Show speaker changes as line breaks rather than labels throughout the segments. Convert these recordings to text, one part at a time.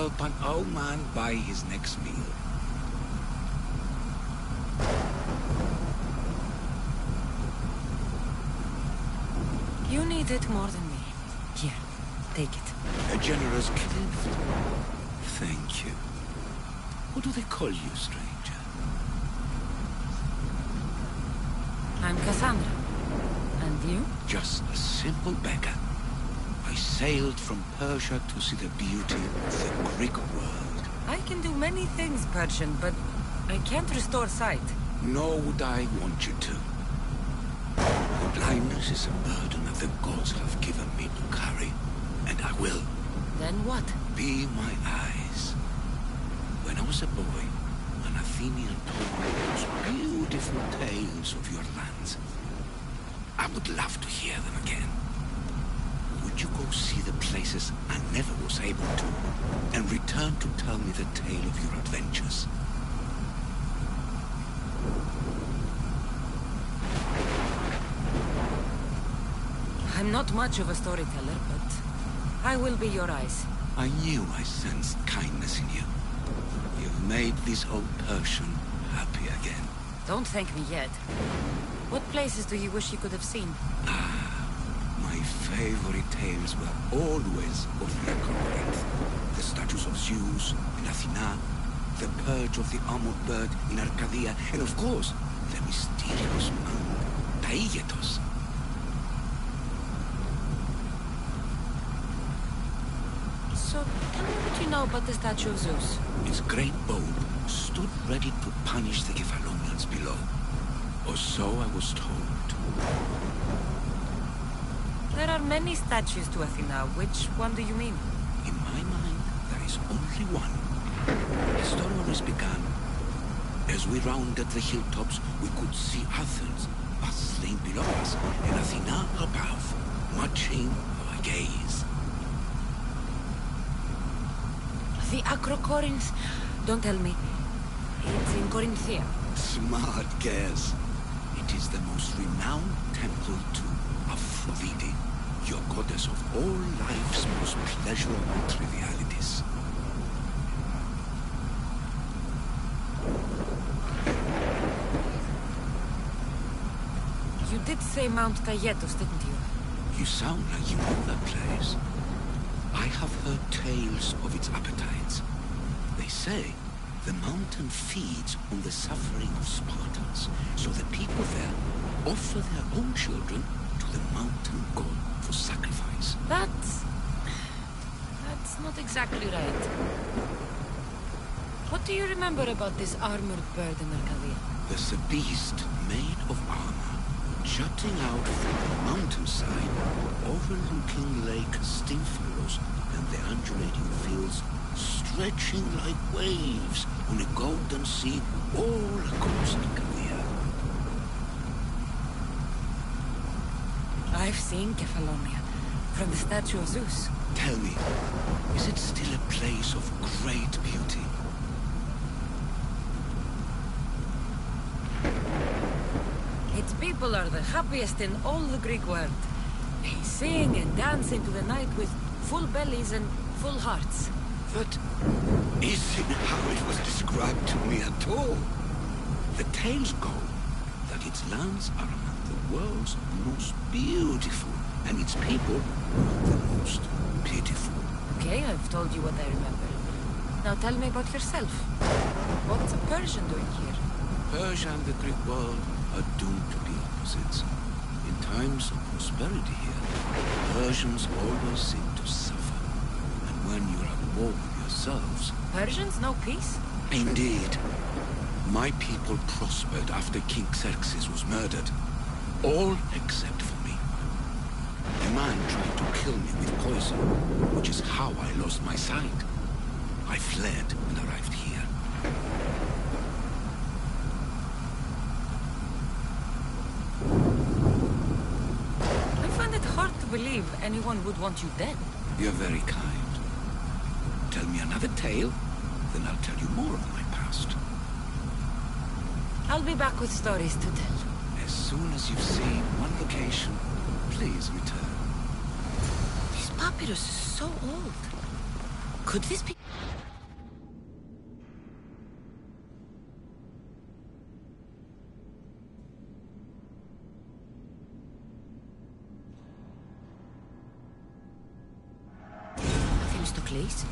help an old man buy his next meal.
You need it more than me. Here, take it.
A generous gift. Thank you. What do they call you, stranger?
I'm Cassandra. And you?
Just a simple beggar. I sailed from Persia to see the beauty of the Greek world.
I can do many things, Persian, but I can't restore sight.
Nor would I want you to. Blindness is a burden that the gods have given me to carry, and I will.
Then what?
Be my eyes. When I was a boy, an Athenian told me those beautiful tales of your lands. I would love to hear them again. Would you go see the places I never was able to, and return to tell me the tale of your adventures?
I'm not much of a storyteller, but I will be your eyes.
I knew I sensed kindness in you. You've made this old Persian happy again.
Don't thank me yet. What places do you wish you could have seen?
My favorite tales were always of Corinth. The statues of Zeus in Athena, the perch of the armored bird in Arcadia, and of course, the mysterious monk, Taigetos.
So, tell me what you know about the statue of Zeus.
Its great bow stood ready to punish the Kephalonians below. Or so I was told.
There are many statues to Athena. Which one do you mean?
In my mind, there is only one. The story began. As we rounded the hilltops, we could see Athens bustling below us, and Athena above, matching our gaze.
The Acrocorinth? Don't tell me. It's in Corinthia.
Smart guess. It is the most renowned temple to Aphrodite, your goddess of all life's most pleasurable trivialities.
You did say Mount Taygetos, didn't you?
You sound like you know that place. I have heard tales of its appetites. They say the mountain feeds on the suffering of Spartans, so the people there offer their own children to the mountain god for sacrifice.
That's not exactly right. What do you remember about this armored bird in Arcadia?
There's a beast made of armor, jutting out from the mountainside, overlooking Lake Stymphalos and the undulating fields, stretching like waves on a golden sea all across Arcadia.
I've seen Kephallonia, from the statue of Zeus.
Tell me, is it still a place of great beauty?
Its people are the happiest in all the Greek world. They sing and dance into the night with full bellies and full hearts.
That isn't how it was described to me at all. The tales go that its lands are among the world's most beautiful, and its people the most pitiful.
Okay, I've told you what I remember. Now tell me about yourself. What's a Persian doing here?
Persia and the Greek world are doomed to be opposites. In times of prosperity here, Persians always seem to suffer. And when you're at war with yourselves...
Persians know peace?
Indeed. My people prospered after King Xerxes was murdered. All except for me. A man tried to kill me with poison, which is how I lost my sight. I fled and arrived here.
I find it hard to believe anyone would want you dead.
You're very kind. Tell me another tale, then I'll tell you more of my past.
I'll be back with stories to tell.
As soon as you've seen one location, please return.
This papyrus is so old. Could this be... place?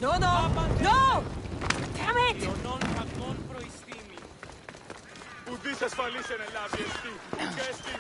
No, no! No! Damn it!
Ουδής ασφαλής εν Ελλάδη εστί. Και εστί.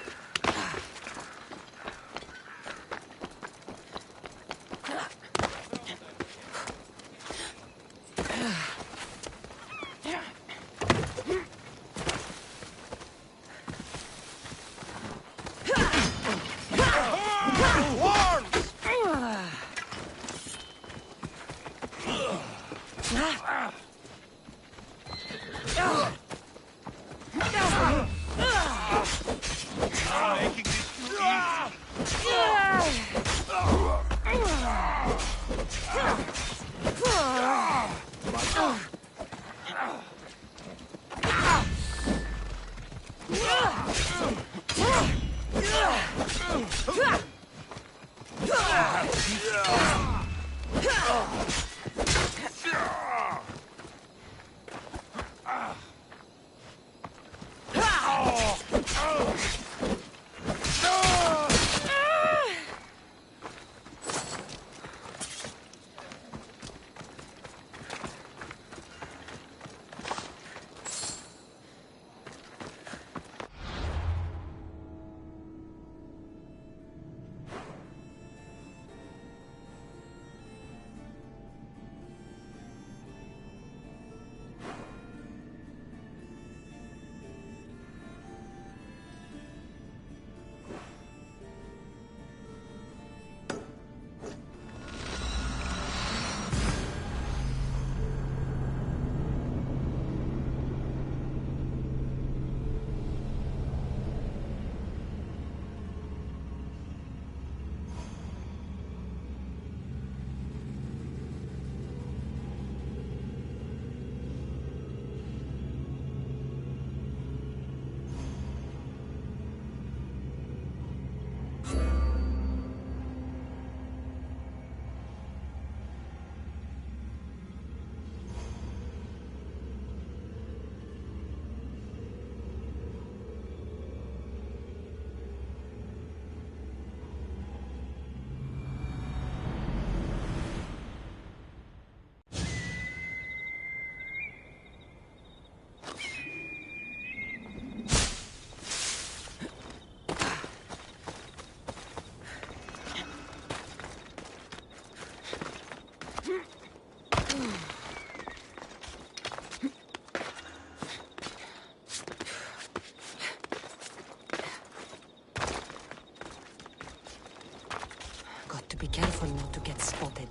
Got to be careful not to get spotted.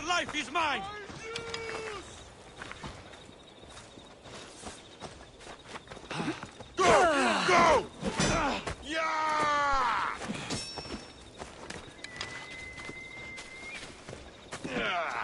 life is mine! Go! Go! Yeah! Yeah!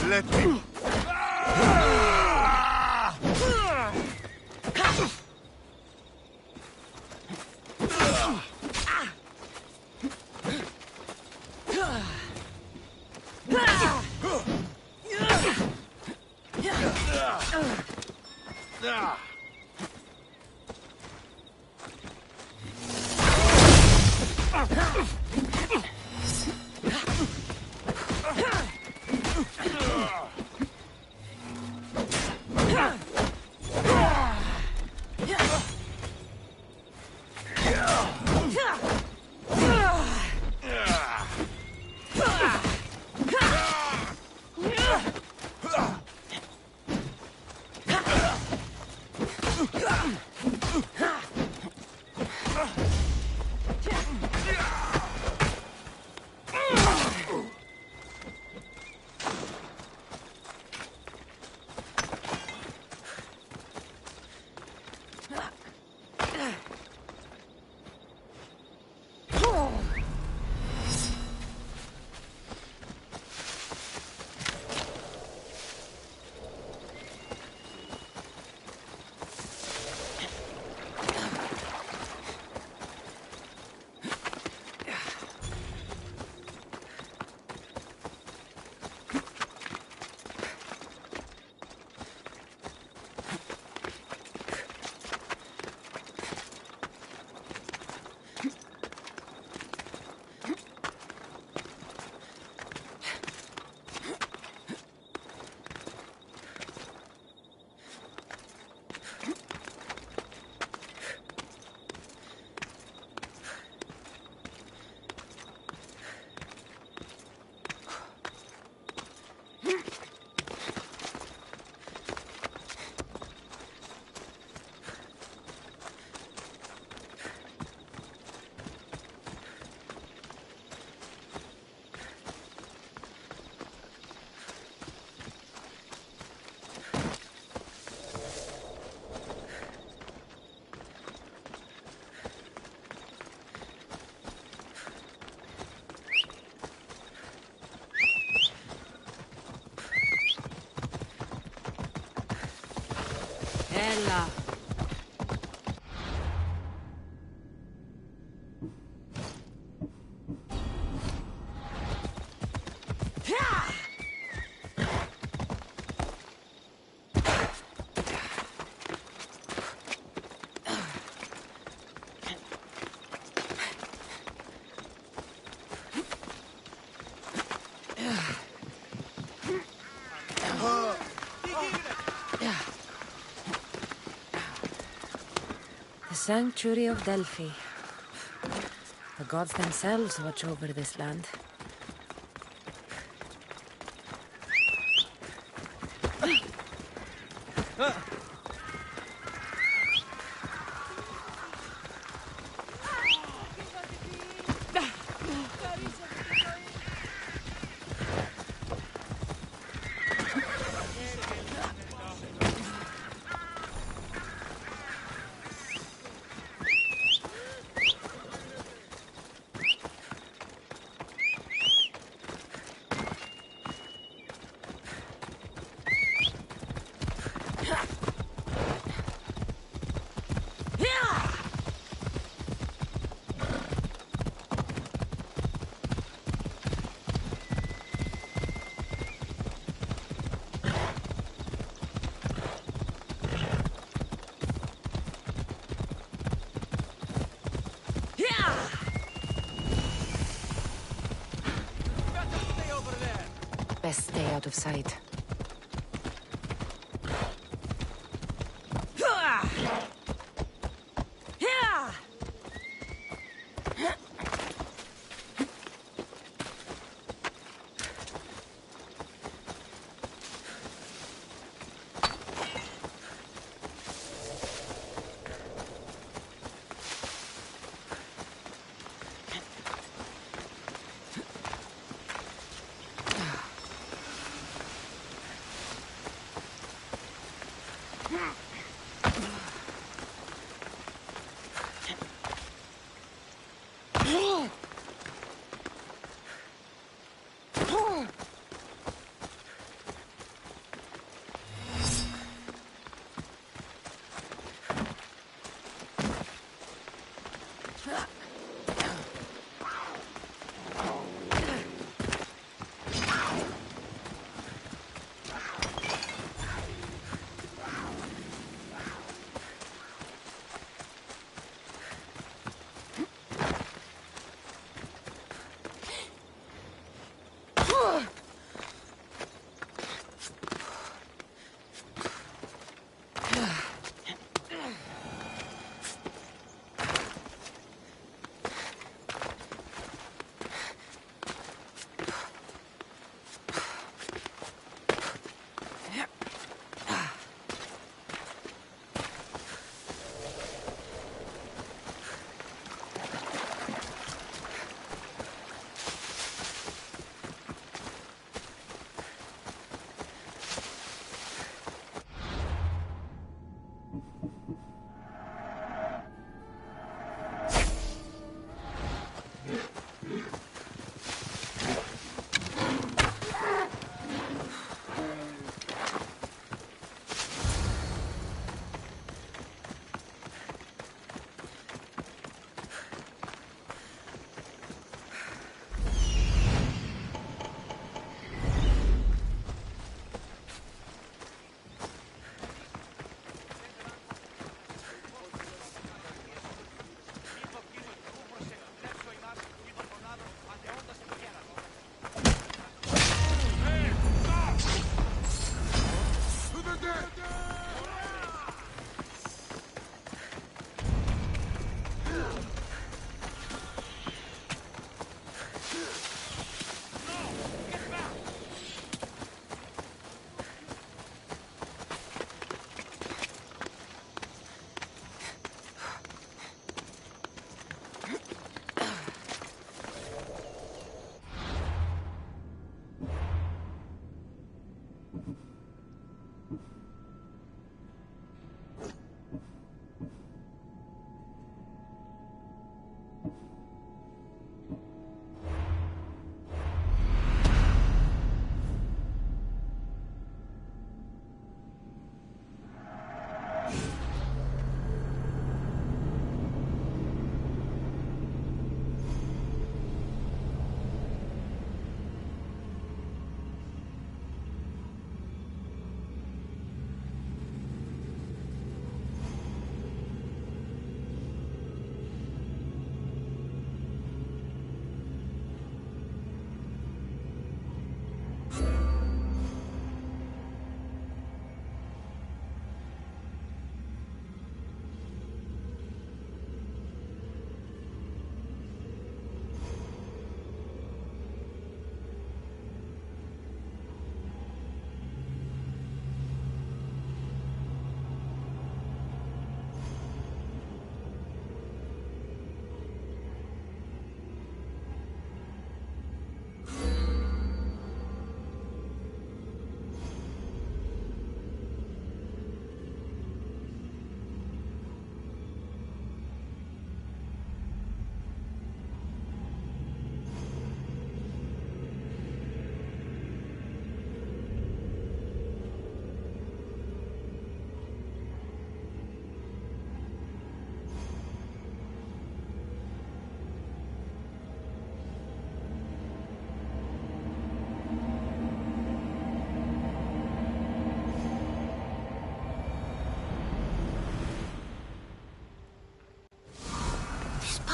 Let me.
Ella. Sanctuary of Delphi. The gods themselves watch over this land. Best stay out of sight.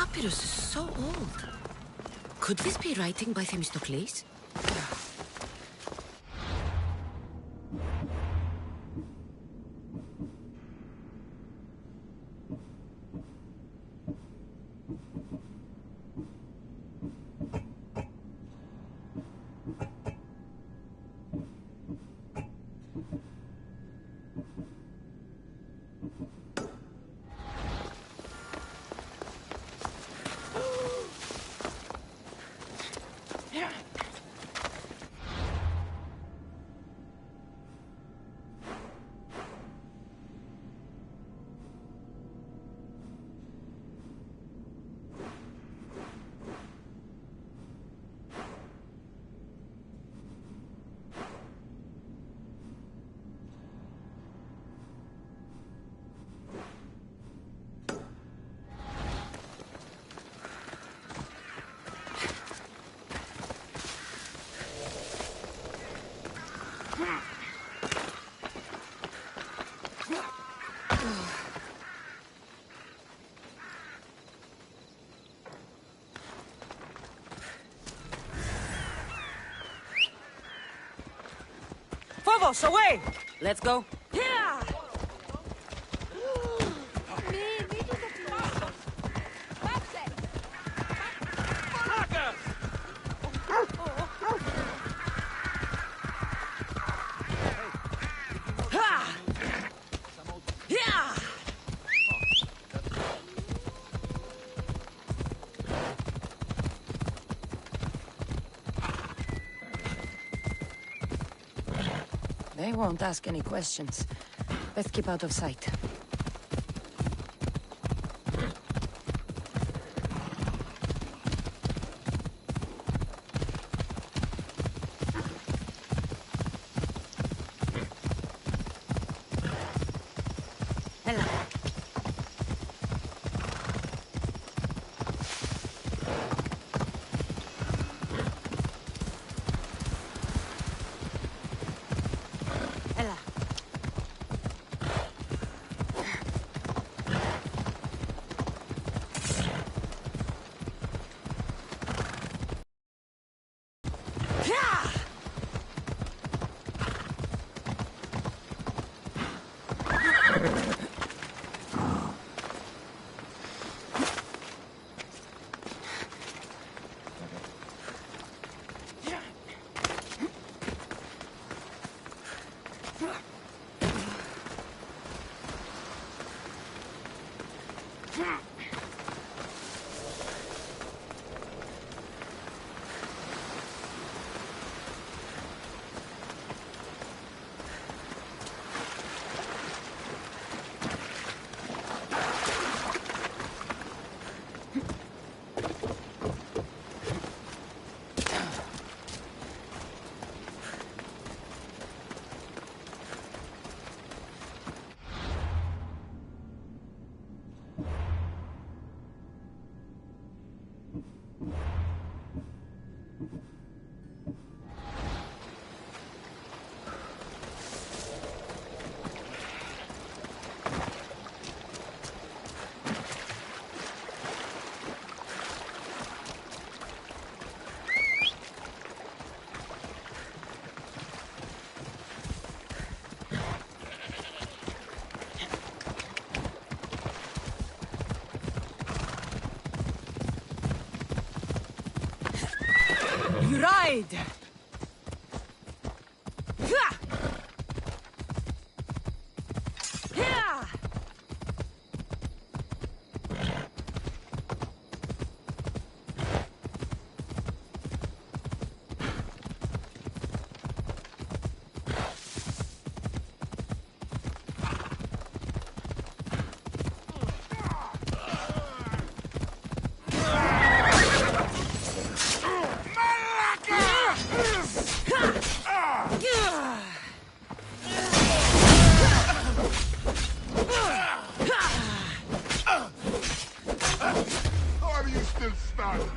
papyrus is so old. Could this be writing by Themistocles?
Phobos, away!
Let's go.
Yeah!
They won't ask any questions. Let's keep out of sight. Hello. Ella.
Ride!
Are you still standing?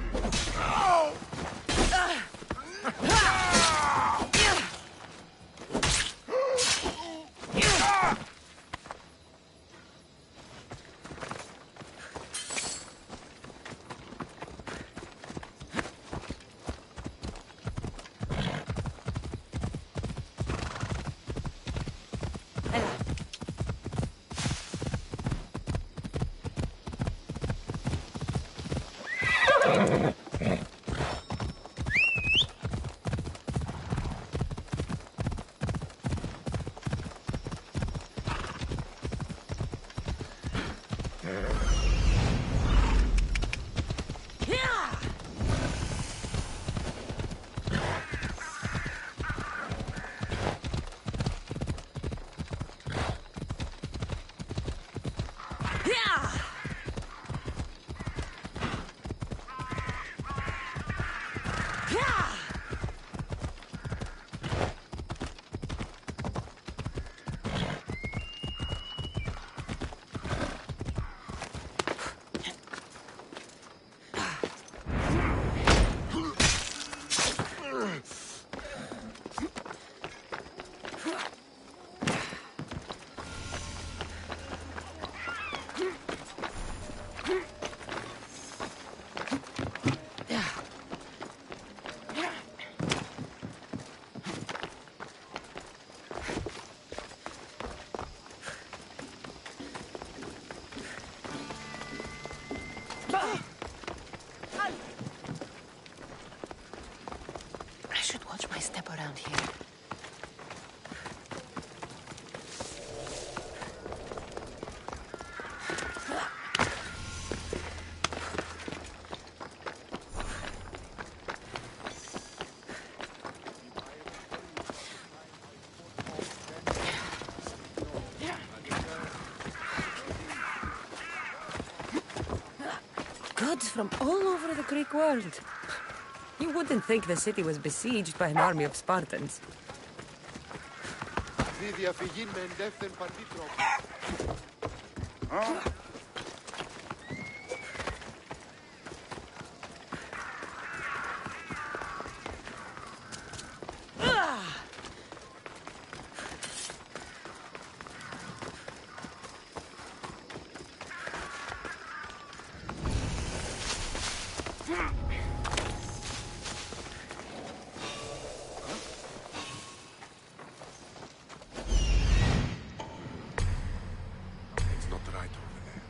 I should watch my step around here. Goods from all over the Greek world. You wouldn't think the city was besieged by an army of Spartans.
It's not right over there.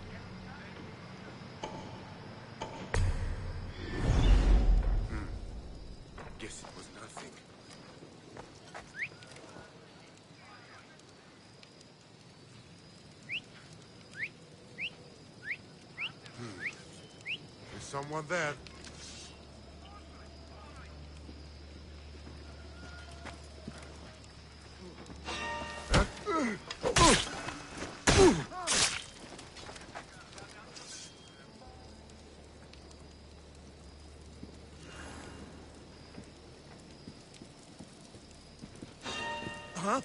Guess it was nothing. There's someone there. Huh?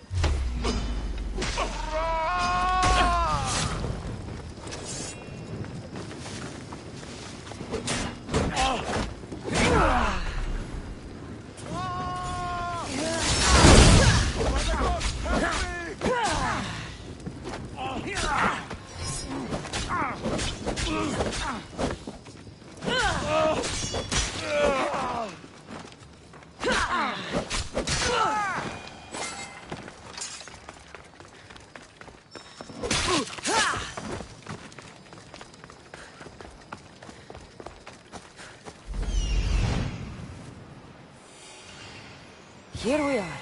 Here we are.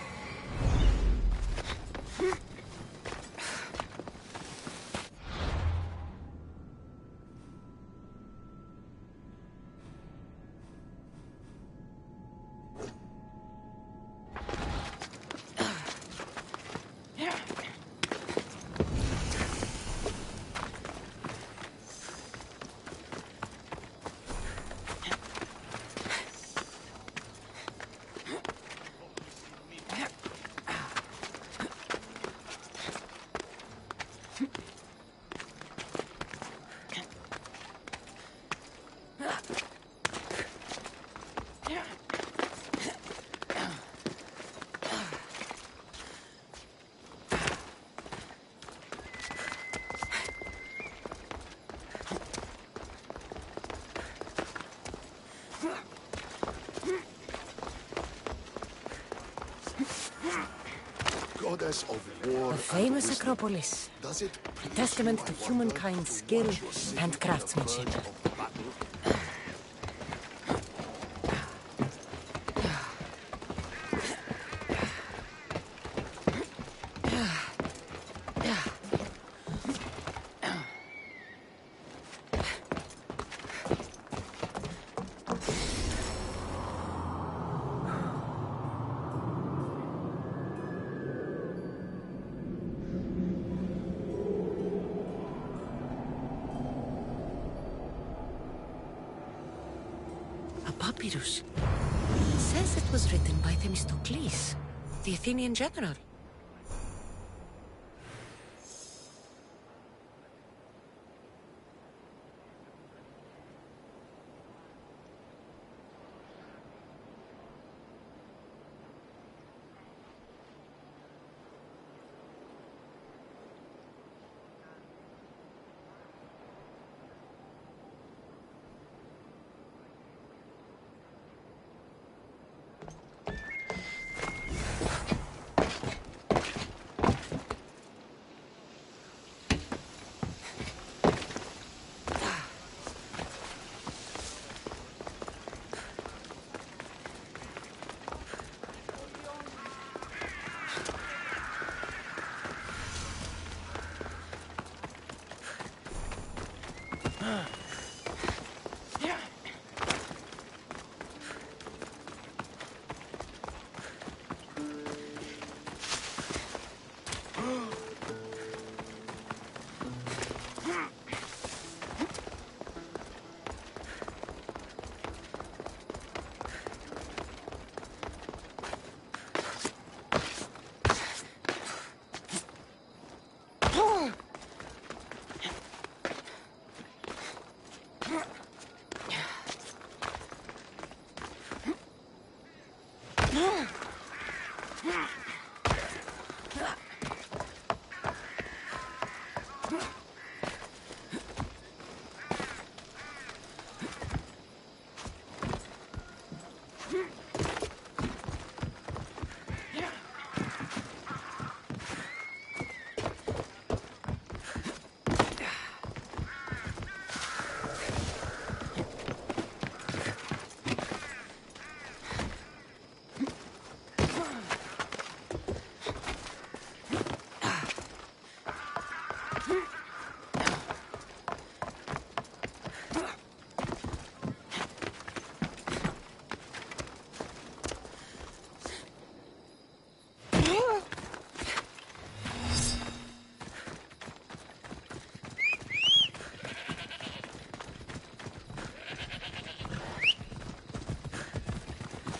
Goddess of war.
The famous Acropolis.
Does it
A testament to humankind's skill and craftsmanship. papyrus. It says it was written by Themistocles, the Athenian general.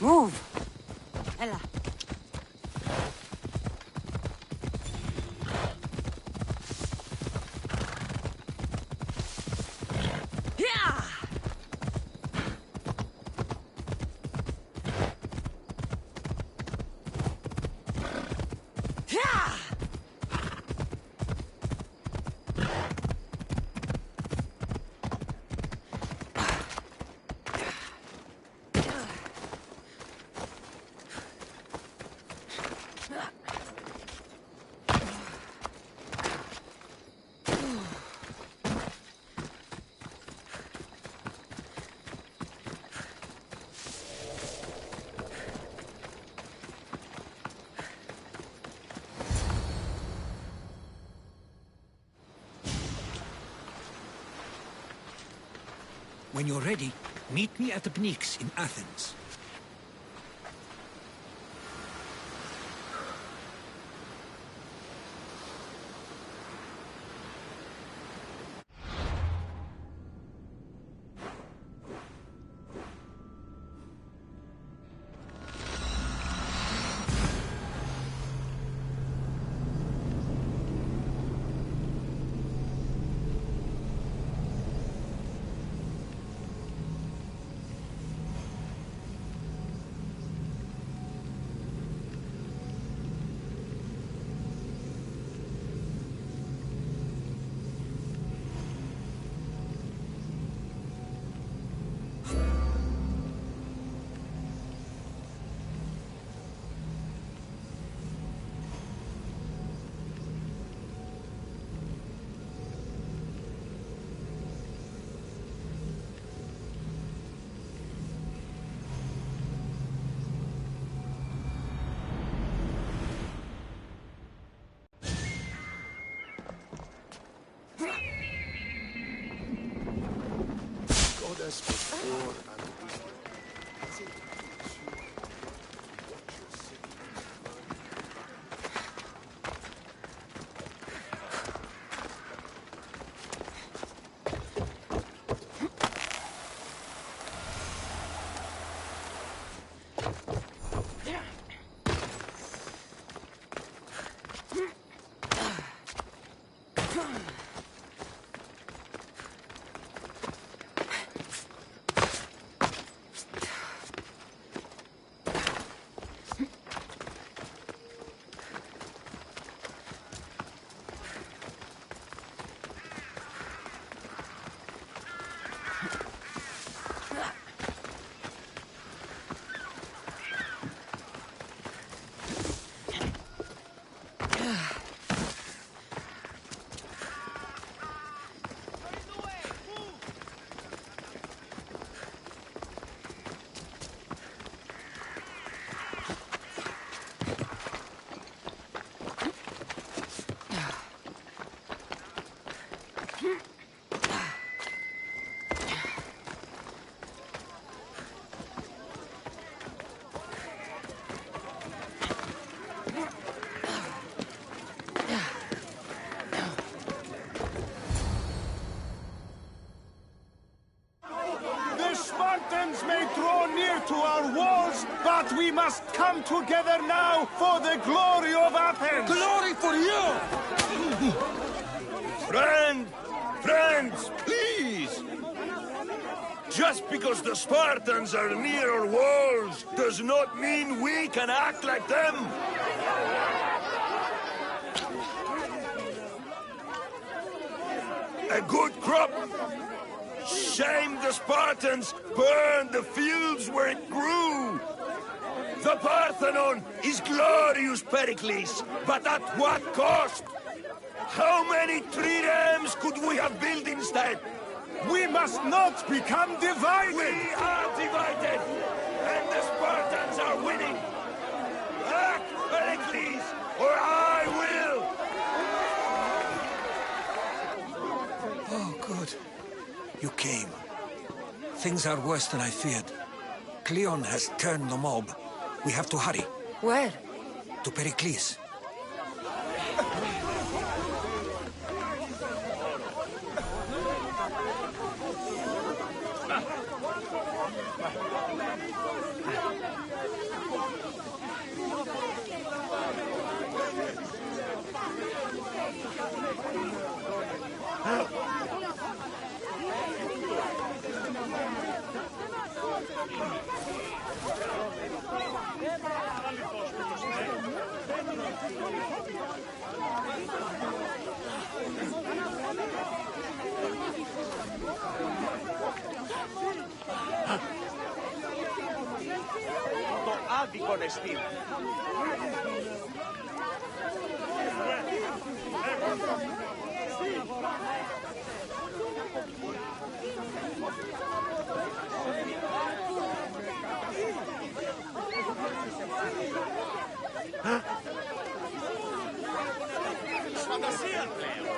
Move! Ella.
When you're ready, meet me at the Pnyx in Athens.
Goddess of war and wisdom, as it please you, watch your city
Spartans may draw near to our walls, but we must come together now for the glory of Athens!
Glory for you!
Friends, please! Just because the Spartans are near our walls does not mean we can act like them! A good crop! Shame the Spartans burned the fields where it grew! The Parthenon is glorious, Pericles, but at what cost? How many triremes could we have built instead?
We must not become divided!
We are divided, and the Spartans are winning! Act, Pericles, or I will!
Oh, good. You came. Things are worse than I feared. Cleon has turned the mob. We have to hurry.
Where?
To Pericles.
Το άδικον εστίν. Φαντασία πλέον.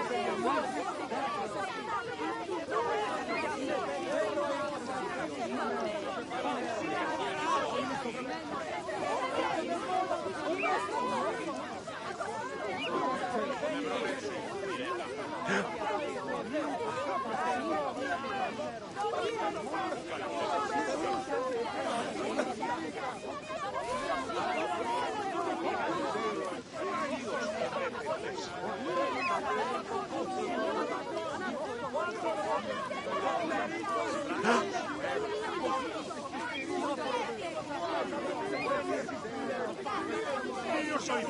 Io sono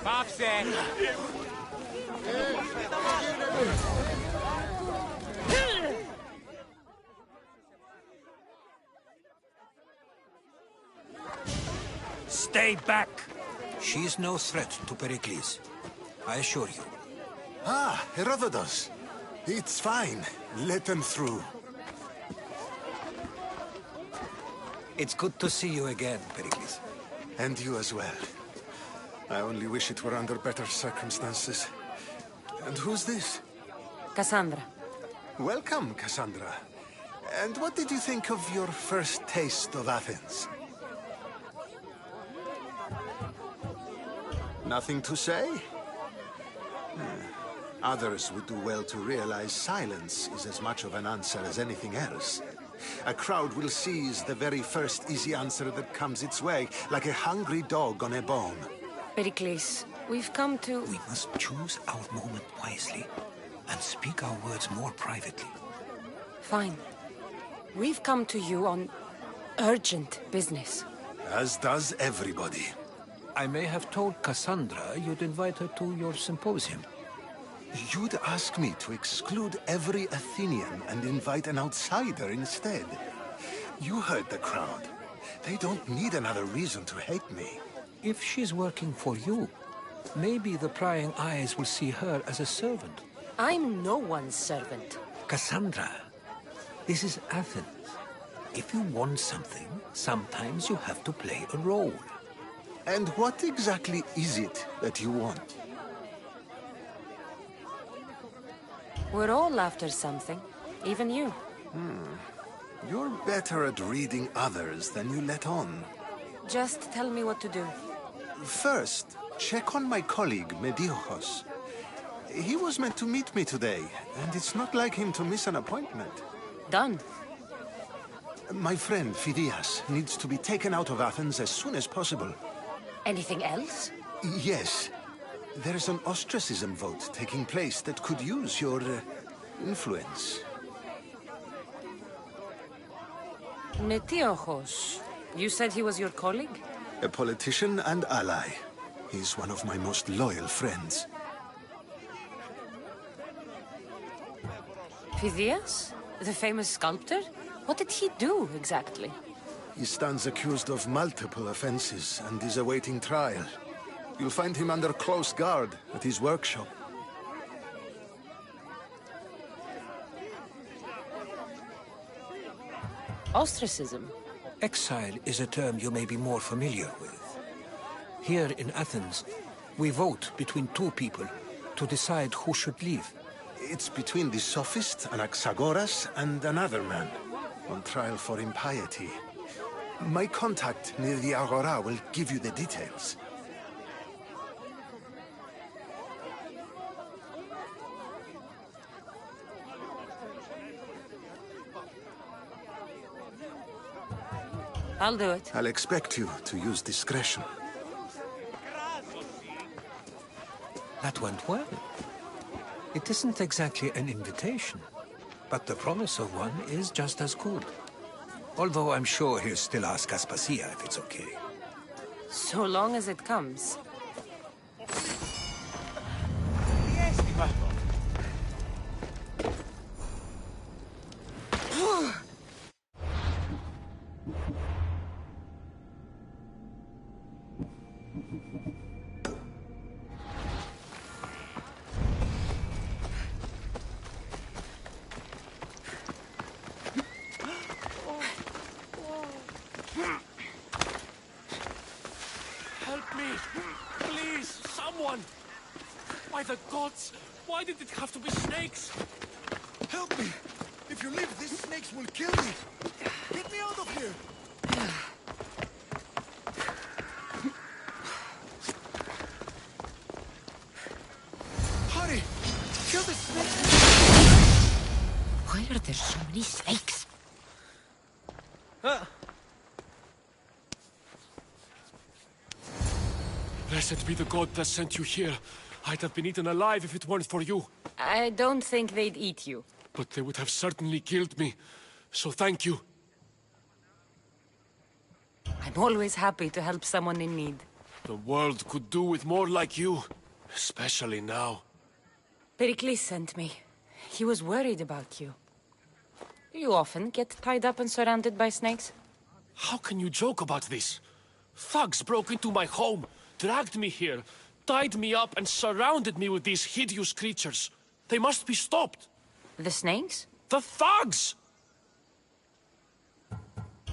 Πάψε!
Stay back! She is no threat to Pericles. I assure you.
Ah, Herodotus. It's fine. Let them through.
It's good to see you again, Pericles.
And you as well. I only wish it were under better circumstances. And who's this?
Cassandra.
Welcome, Cassandra. And what did you think of your first taste of Athens? Nothing to say? Others would do well to realize silence is as much of an answer as anything else. A crowd will seize the very first easy answer that comes its way, like a hungry dog on a bone.
Pericles, we've come to...
We must choose our moment wisely and speak our words more privately.
Fine. We've come to you on urgent business.
As does everybody.
I may have told Cassandra you'd invite her to your symposium.
You'd ask me to exclude every Athenian and invite an outsider instead. You heard the crowd. They don't need another reason to hate me.
If she's working for you, maybe the prying eyes will see her as a servant.
I'm no one's servant.
Cassandra, This is Athens. If you want something, sometimes you have to play a role.
And what exactly is it that you want?
We're all after something. Even you.
You're better at reading others than you let on.
Just tell me what to do.
First, check on my colleague, Mediochos. He was meant to meet me today, and it's not like him to miss an appointment.
Done.
My friend, Phidias, needs to be taken out of Athens as soon as possible.
Anything else?
Yes. There's an ostracism vote taking place that could use your influence.
Metiochos. You said he was your colleague?
A politician and ally. He's one of my most loyal friends.
Phidias? The famous sculptor? What did he do, exactly?
He stands accused of multiple offenses and is awaiting trial. You'll find him under close guard at his workshop.
Ostracism?
Exile is a term you may be more familiar with. Here in Athens, we vote between two people to decide who should leave.
It's between the sophist, Anaxagoras, and another man, on trial for impiety. My contact near the Agora will give you the details.
I'll do it.
I'll expect you to use discretion.
That went well. It isn't exactly an invitation, but the promise of one is just as good. Although I'm sure he'll still ask Aspasia if it's okay.
So long as it comes.
Help me! Please, someone! By the gods, why did it have to be snakes?
Help me! If you leave, these snakes will kill me! Get me out of here! Hurry! Kill the snakes!
Why are there so many snakes?
Blessed be the god that sent you here. I'd have been eaten alive if it weren't for you.
I don't think they'd eat you.
But they would have certainly killed me. So thank you.
I'm always happy to help someone in need.
The world could do with more like you. Especially now.
Pericles sent me. He was worried about you. You often get tied up and surrounded by snakes?
How can you joke about this? Thugs broke into my home, dragged me here, tied me up and surrounded me with these hideous creatures. They must be stopped.
The snakes?
The thugs!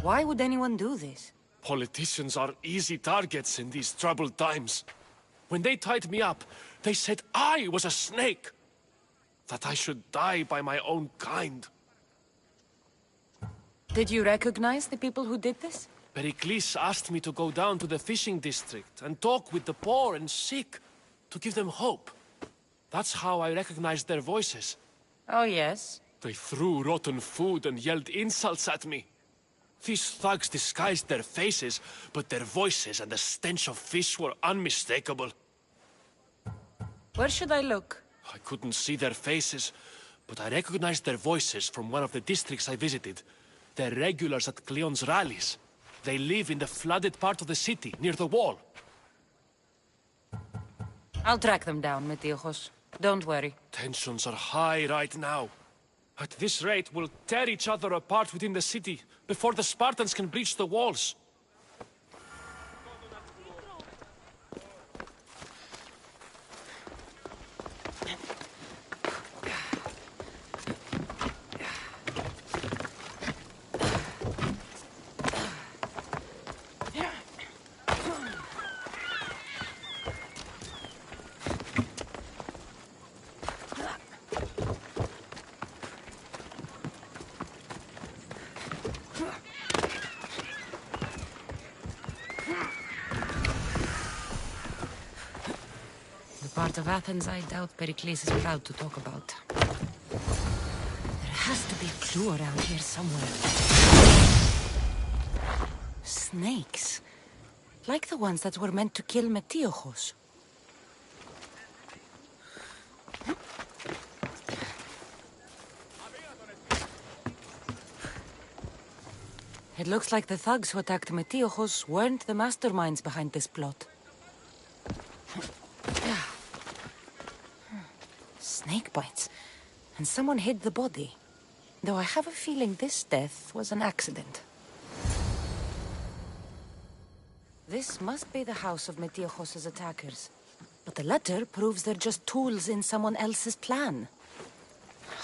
Why would anyone do this?
Politicians are easy targets in these troubled times. When they tied me up, they said I was a snake. That I should die by my own kind.
Did you recognize the people who did this?
Pericles asked me to go down to the fishing district and talk with the poor and sick, to give them hope. That's how I recognized their voices.
Oh, yes.
They threw rotten food and yelled insults at me. These thugs disguised their faces, but their voices and the stench of fish were unmistakable.
Where should I look?
I couldn't see their faces, but I recognized their voices from one of the districts I visited. They're regulars at Cleon's rallies. They live in the flooded part of the city, near the wall.
I'll track them down, Metiochos. Don't worry.
Tensions are high right now. At this rate, we'll tear each other apart within the city, before the Spartans can breach the walls.
part of Athens I doubt Pericles is proud to talk about. There has to be a clue around here somewhere. Snakes. Like the ones that were meant to kill Metiochos. It looks like the thugs who attacked Metiochos weren't the masterminds behind this plot. Snake bites. And someone hid the body. Though I have a feeling this death was an accident. This must be the house of Metiochos' attackers. But the letter proves they're just tools in someone else's plan.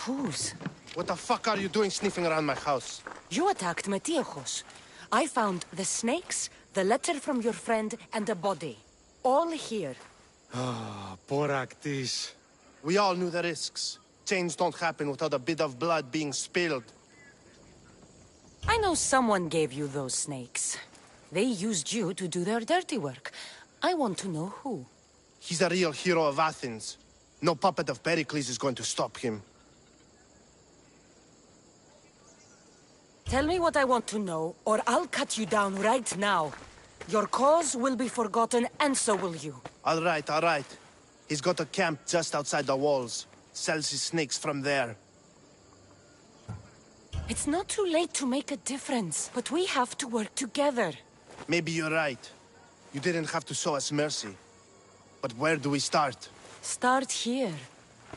Whose?
What the fuck are you doing sniffing around my house?
You attacked Metiochos. I found the snakes, the letter from your friend, and a body. All here.
Ah, Poraktis. We all knew the risks. Change don't happen without a bit of blood being spilled.
I know someone gave you those snakes. They used you to do their dirty work. I want to know who.
He's a real hero of Athens. No puppet of Pericles is going to stop him.
Tell me what I want to know, or I'll cut you down right now. Your cause will be forgotten, and so will you.
All right, all right. He's got a camp just outside the walls. Sells his snakes from there.
It's not too late to make a difference, but we have to work together.
Maybe you're right. You didn't have to show us mercy. But where do we start?
Start here.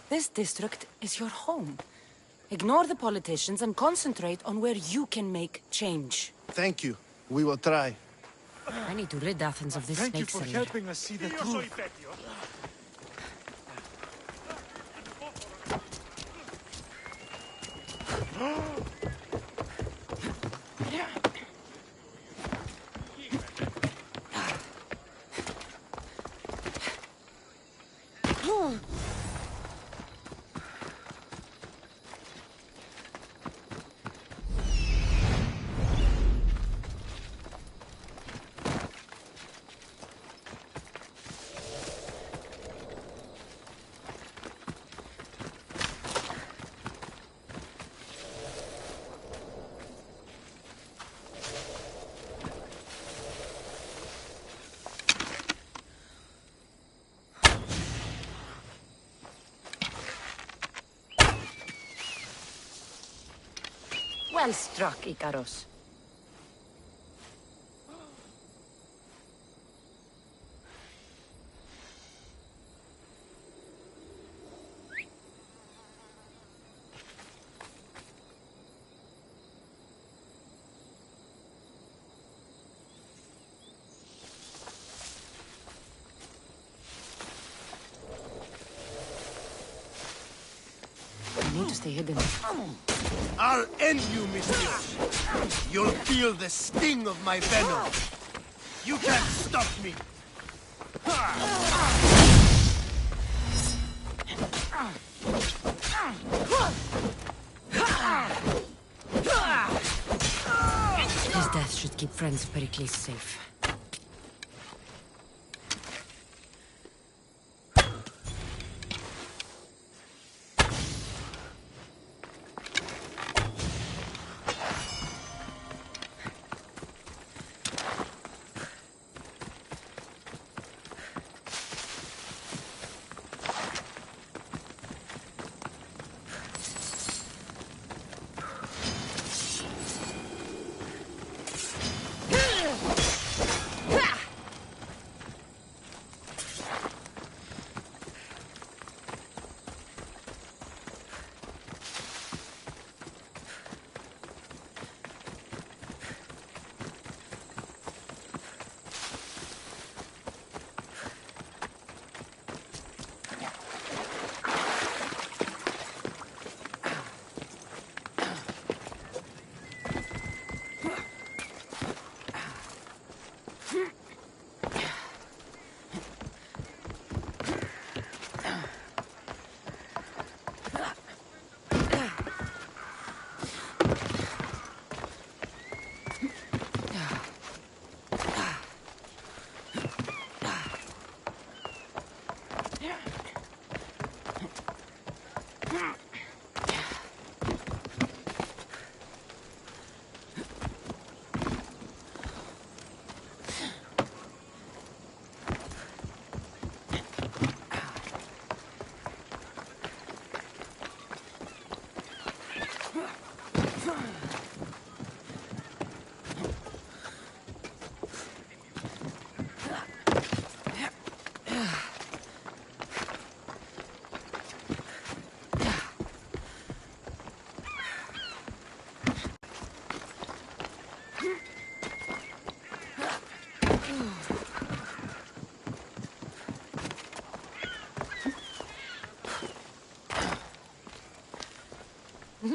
This district is your home. Ignore the politicians and concentrate on where you can make change.
Thank you. We will try.
I need to rid Athens of this
Thank you
snake
for
seller.
helping us see the truth.
Well struck, Ikaros. I need to stay hidden.
I'll end you, Mistios. You'll feel the sting of my venom. You can't stop me.
His death should keep friends of Pericles safe.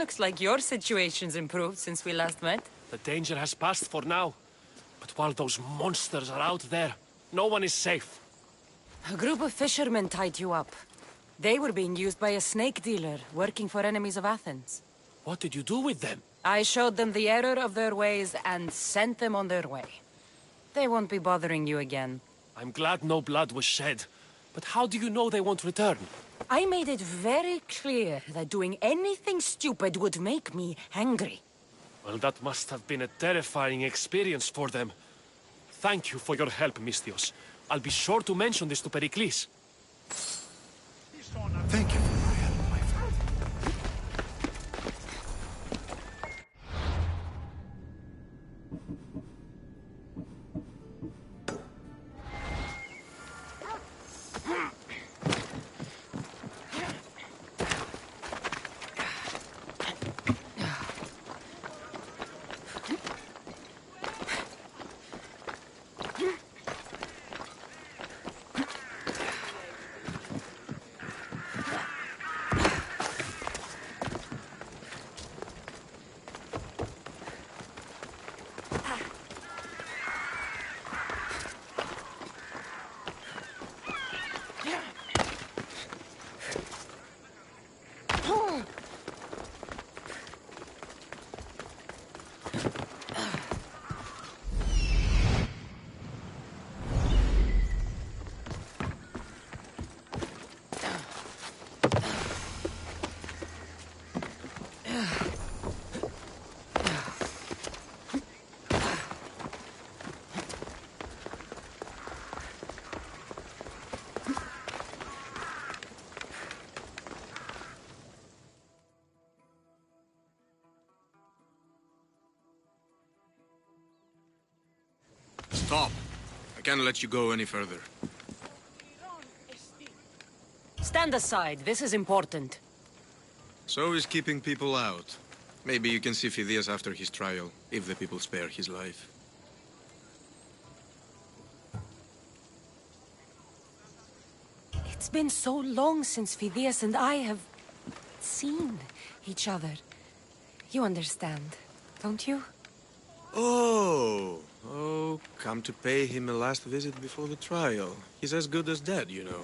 Looks like your situation's improved since we last met.
The danger has passed for now. But while those monsters are out there, no one is safe.
A group of fishermen tied you up. They were being used by a snake dealer, working for enemies of Athens.
What did you do with them?
I showed them the error of their ways and sent them on their way. They won't be bothering you again.
I'm glad no blood was shed. But how do you know they won't return?
I made it very clear that doing anything stupid would make me angry.
Well, that must have been a terrifying experience for them. Thank you for your help, Misthios. I'll be sure to mention this to Pericles.
Thank you for your help, my friend.
Stop. I can't let you go any further.
Stand aside, this is important.
So is keeping people out. Maybe you can see Phidias after his trial, if the people spare his life.
It's been so long since Phidias and I have seen each other. You understand, don't you?
Oh, come to pay him a last visit before the trial. He's as good as dead, you know.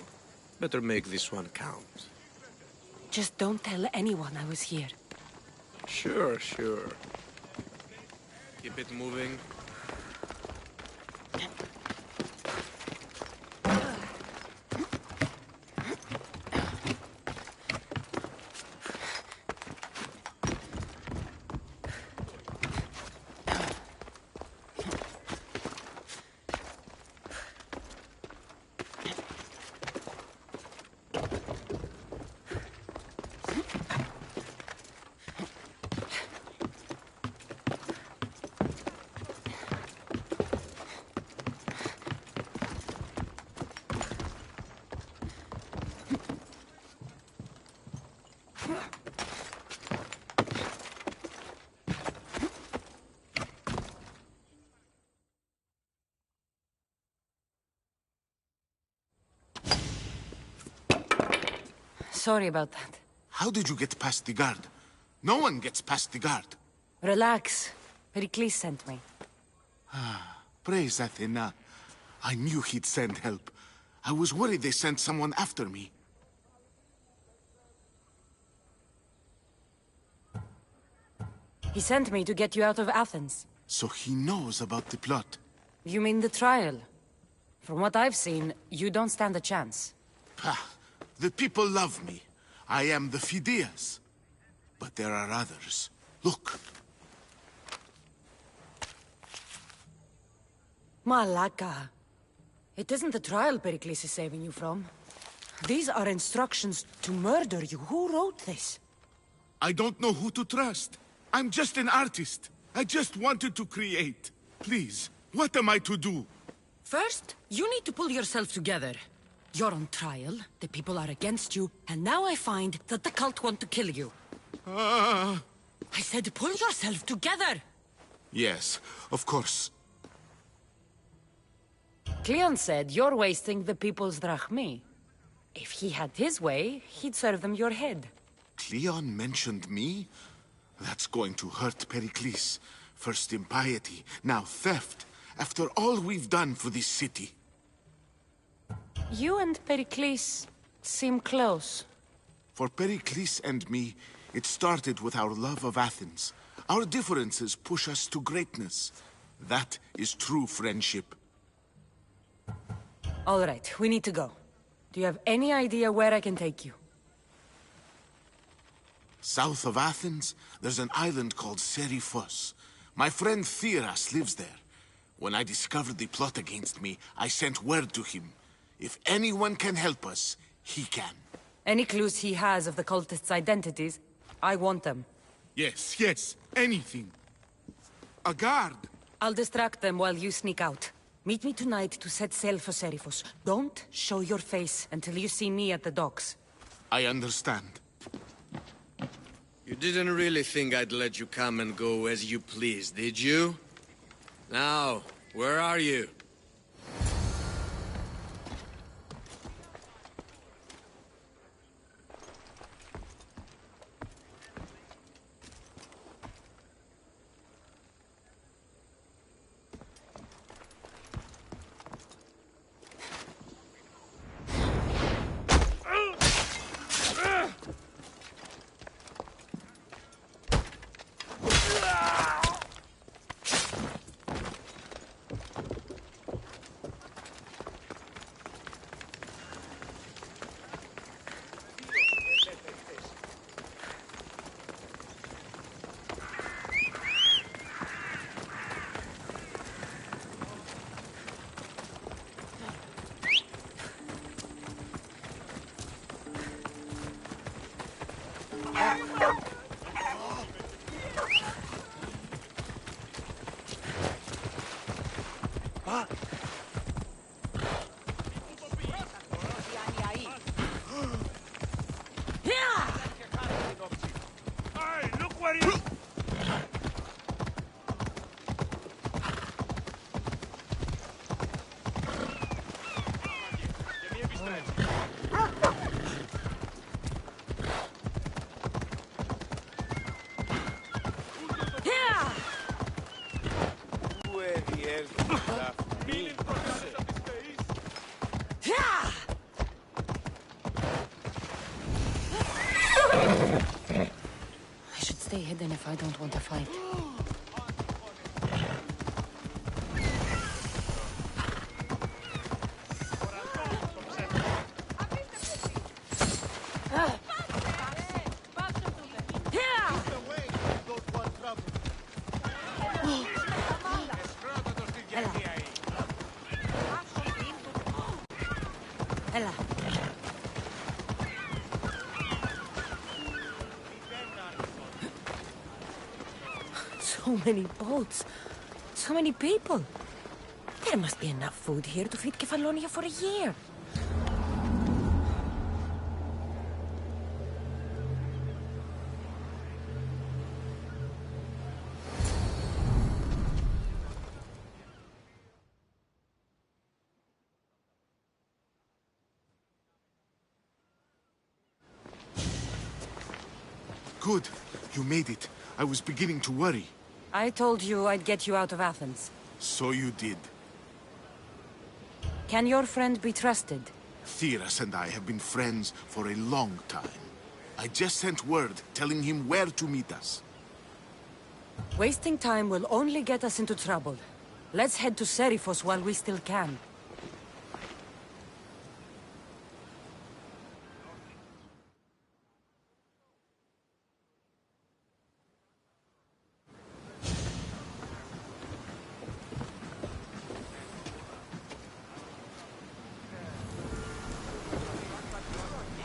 Better make this one count.
Just don't tell anyone I was here.
Sure. Keep it moving.
Sorry about that.
How did you get past the guard? No one gets past the guard.
Relax. Pericles sent me.
Praise Athena. I knew he'd send help. I was worried they sent someone after me.
He sent me to get you out of Athens.
So he knows about the plot.
You mean the trial? From what I've seen, you don't stand a chance.
Pah, the people love me. I am the Phidias. But there are others. Look.
Malaka. It isn't the trial Pericles is saving you from. These are instructions to murder you. Who wrote this?
I don't know who to trust. I'm just an artist. I just wanted to create. Please, what am I to do?
First, you need to pull yourself together. You're on trial, the people are against you, and now I find that the cult want to kill you. I said pull yourself together!
Yes, of course.
Cleon said you're wasting the people's drachmi. If he had his way, he'd serve them your head.
Cleon mentioned me?
That's going to hurt Pericles. First impiety, now theft. After all we've done for this city.
You and Pericles seem close.
For Pericles and me, it started with our love of Athens. Our differences push us to greatness. That is true friendship.
All right, we need to go. Do you have any idea where I can take you?
South of Athens, there's an island called Seriphos. My friend Theras lives there. When I discovered the plot against me, I sent word to him. If anyone can help us, he can.
Any clues he has of the cultists' identities, I want them.
Yes, anything. A guard!
I'll distract them while you sneak out. Meet me tonight to set sail for Seriphos. Don't show your face until you see me at the docks.
I understand.
You didn't really think I'd let you come and go as you please, did you? Now, where are you?
I should stay hidden if I don't want to fight. Ella. So many boats. So many people. There must be enough food here to feed Kefalonia for a year.
Good. You made it. I was beginning to worry.
I told you I'd get you out of Athens.
So you did.
Can your friend be trusted?
Theras and I have been friends for a long time. I just sent word telling him where to meet us.
Wasting time will only get us into trouble. Let's head to Seriphos while we still can.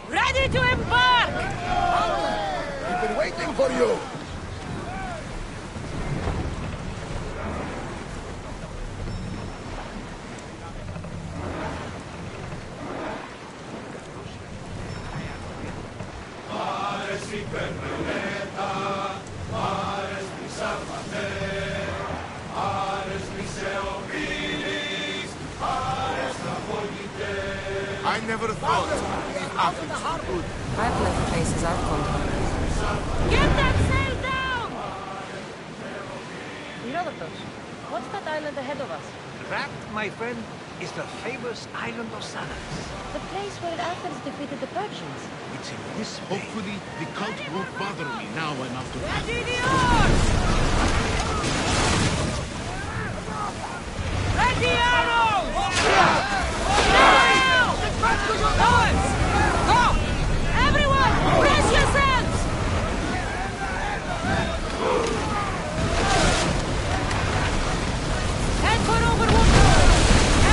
Ready to embark!
We've been waiting for you!
I never thought to leave Athens for good.
I've left places I've gone to. Get that sail down!
Herodotus, what's that island ahead of us?
That, my friend, is the famous island of Salamis.
The place where Athens defeated the Persians.
It's in this bay.
Hopefully, the cult won't bother me now I'm out of
Ready the oars! Ready arrows! Now! Oars! Go! Everyone, brace yourselves! Head for overwater!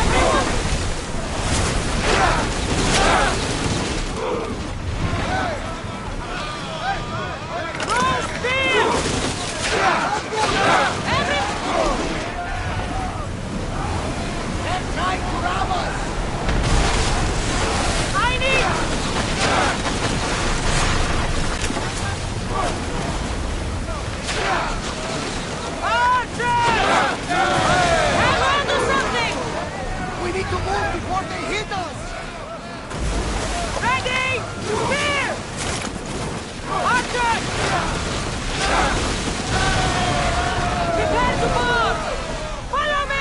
Everyone! Roll spear!
They're trying to rob us!
I need! Archers! Hang on to something!
We need to move before they hit us!
Ready! Spear! Archers! Prepare to move! Follow me!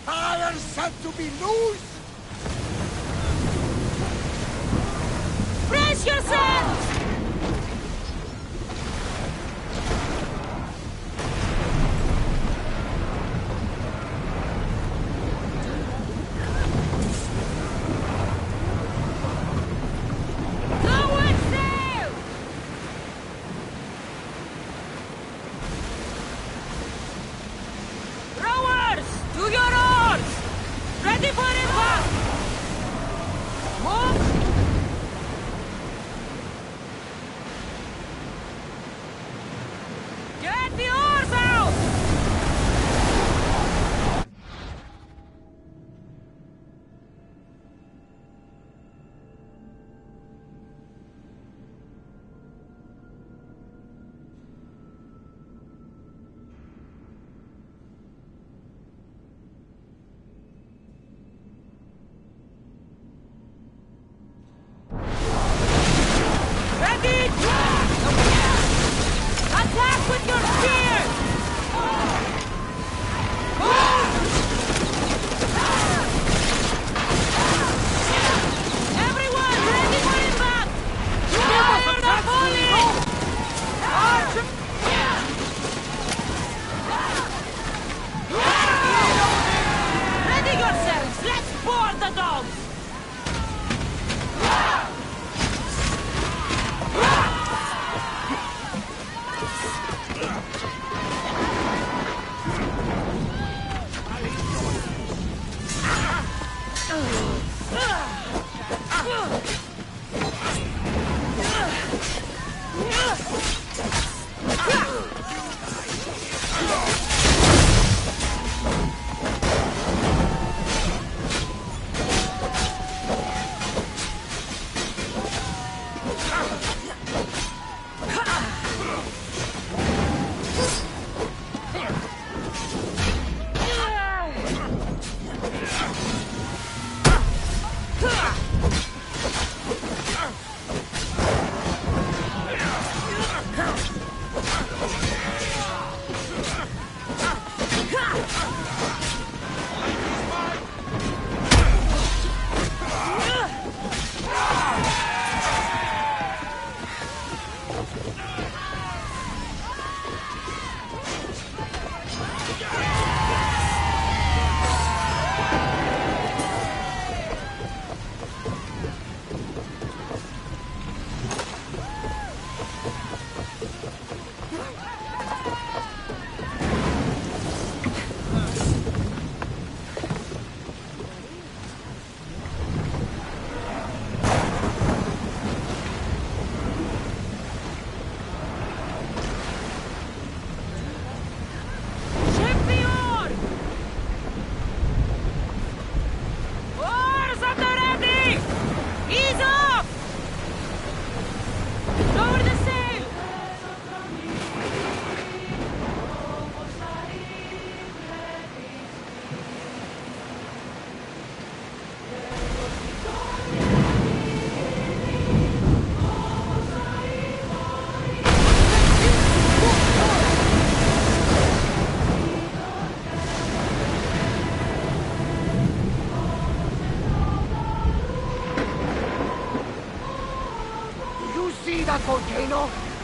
Fire said to be loose!
Brace yourselves! Forward sail! Rowers, to your oars! Ready for impact! Move! Get the oars out! Ready? Attack with your spears! Move! Everyone, ready for impact! Fire the falling! Archer! Ready yourselves! Let's board the dogs!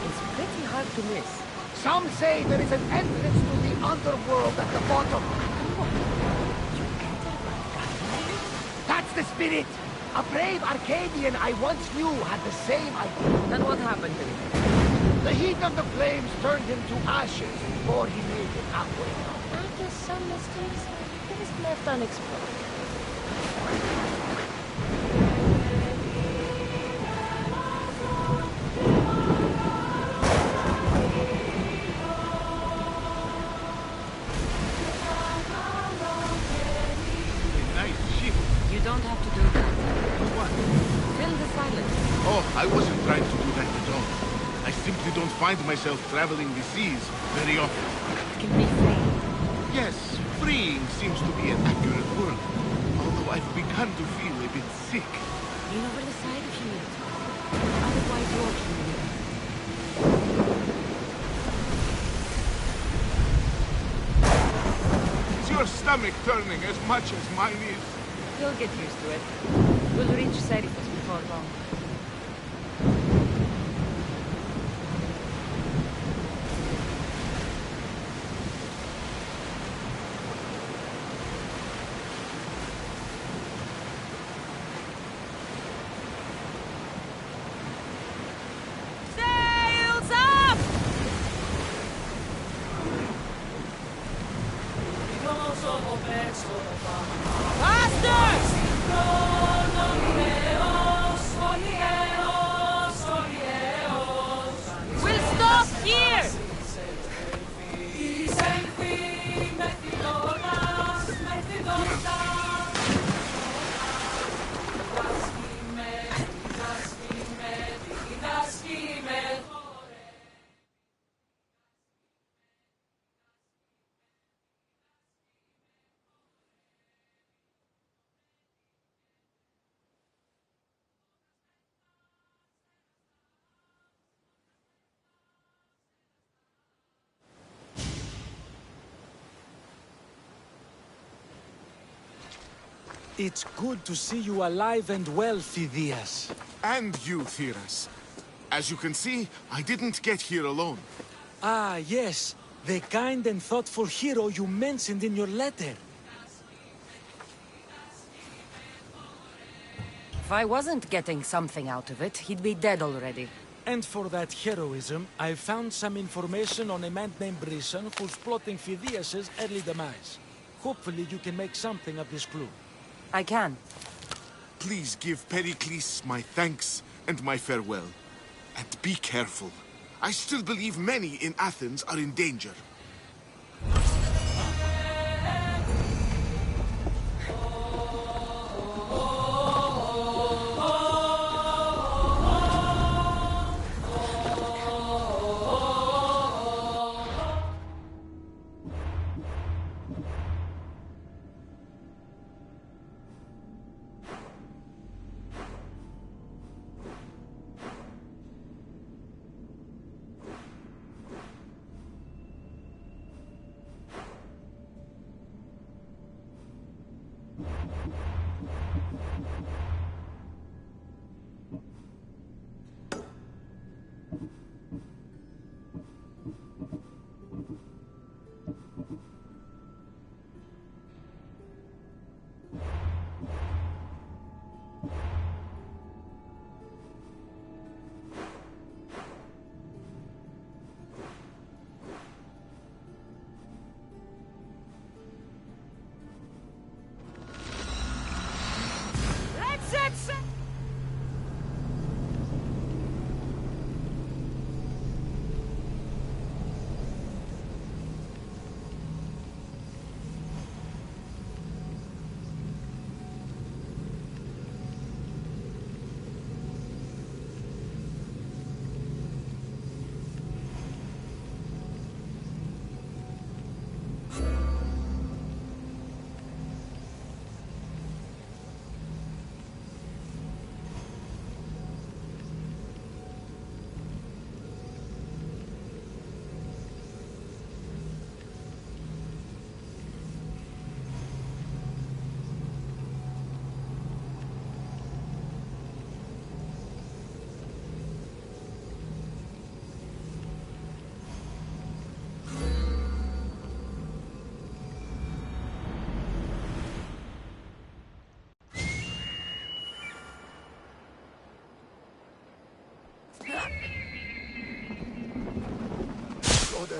is pretty hard to miss.
Some say there is an entrance to the underworld at the bottom.
You enter by guiding?
That's the spirit! A brave Arcadian I once knew had the same idea.
And what happened to him?
The heat of the flames turned him to ashes before he made it halfway up.
I guess some mysteries best left unexplored.
Nice ship.
You don't have to do that.
Do what?
Fill the silence.
Oh, I wasn't trying to do that at all. I simply don't find myself traveling the seas very often.
It can be freeing.
Yes, freeing seems to be an accurate word. Although I've begun to feel a bit sick.
Lean over the side if you need to. Otherwise, you're here.
Is your stomach turning as much as mine is?
You'll get used to it. We'll reach Serifus before long.
Sails up! Faster! We'll stop here!
It's good to see you alive and well, Phidias.
And you, Theras. As you can see, I didn't get here alone.
Ah, yes. The kind and thoughtful hero you mentioned in your letter.
If I wasn't getting something out of it, he'd be dead already.
And for that heroism, I found some information on a man named Brisson who's plotting Phidias' early demise. Hopefully you can make something of this clue.
I can.
Please give Pericles my thanks and my farewell. And be careful. I still believe many in Athens are in danger.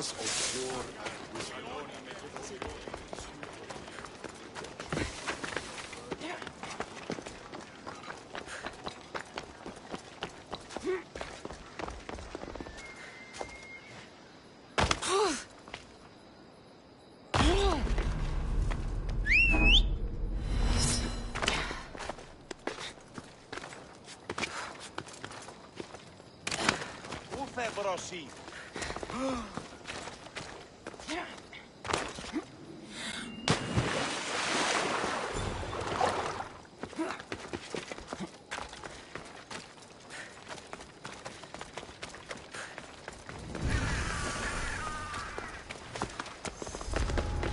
promise of pure Rossi.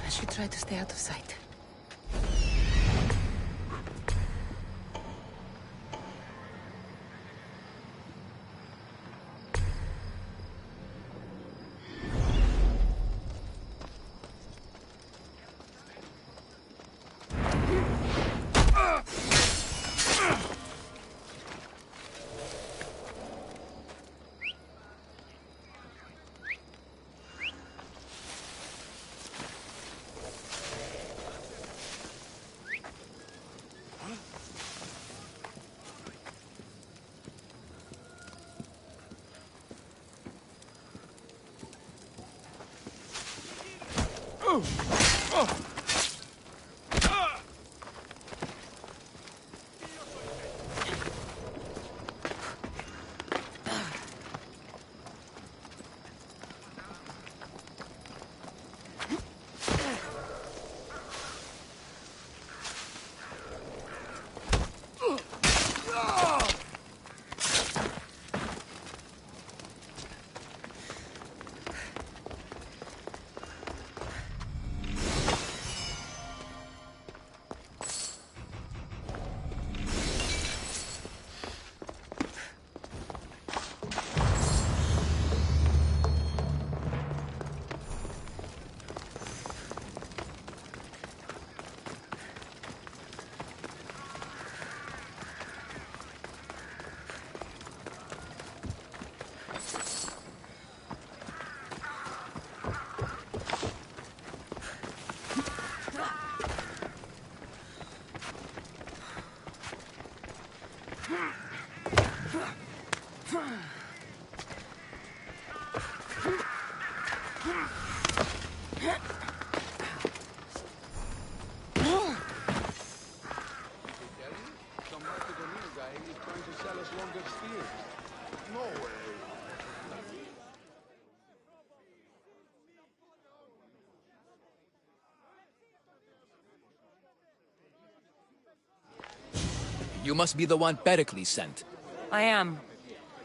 I should try to stay out of sight.
You must be the one Pericles sent.
I am.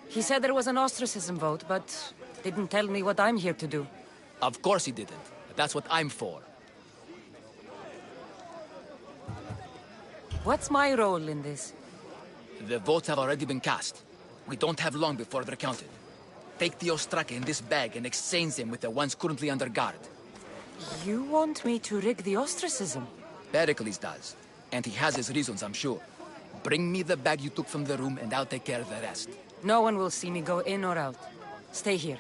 He said there was an ostracism vote, but didn't tell me what I'm here to do.
Of course he didn't. That's what I'm for.
What's my role in this?
The votes have already been cast. We don't have long before they're counted. Take the Ostraka in this bag and exchange them with the ones currently under guard.
You want me to rig the ostracism?
Pericles does. And he has his reasons, I'm sure. Bring me the bag you took from the room and I'll take care of the rest.
No one will see me go in or out. Stay here.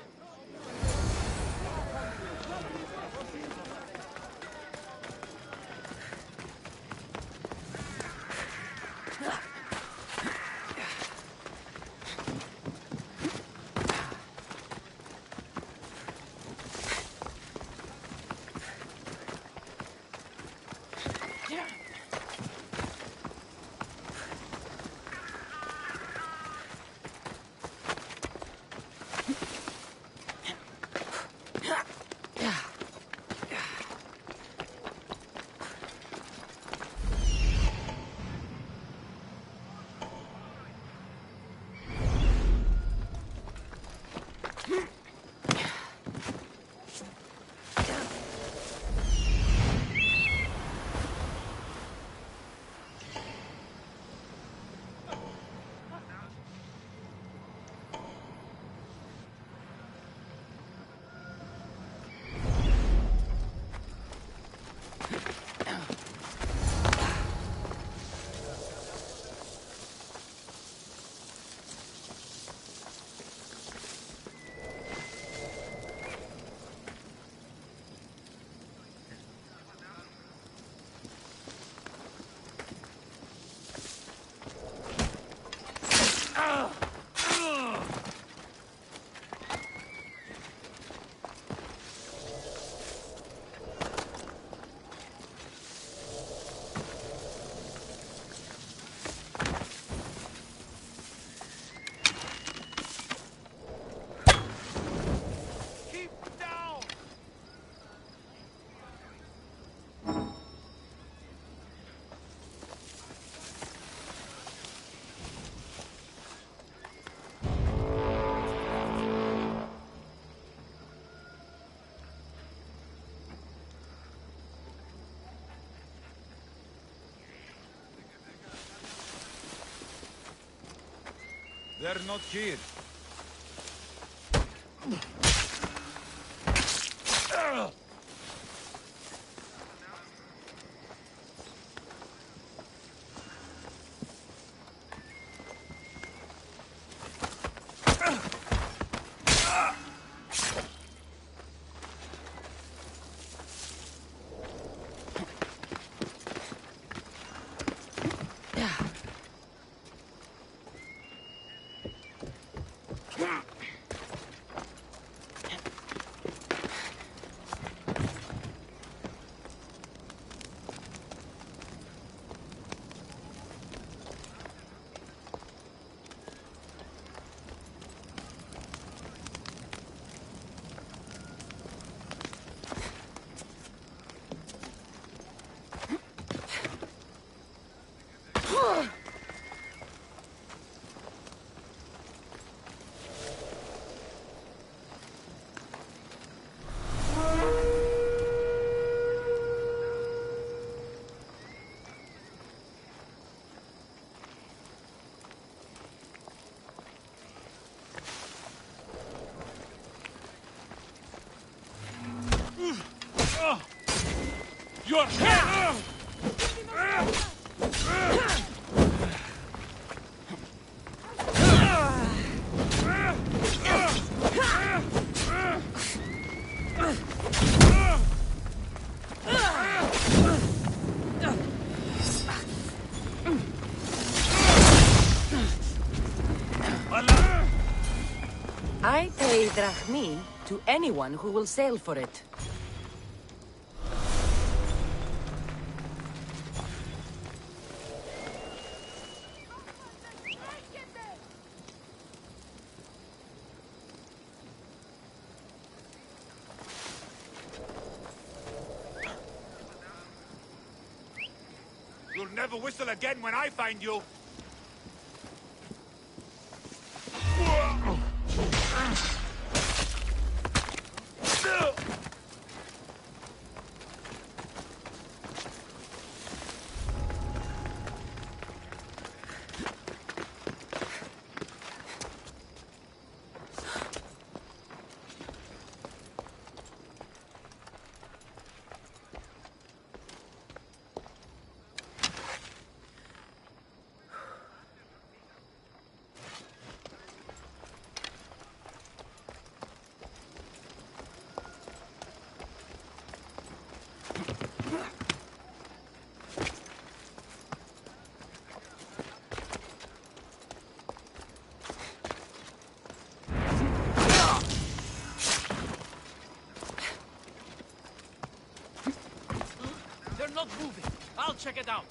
They're not here. Your head!
I pay drachmi to anyone who will sail for it.
You'll never whistle again when I find you!
They're not moving. I'll check it out.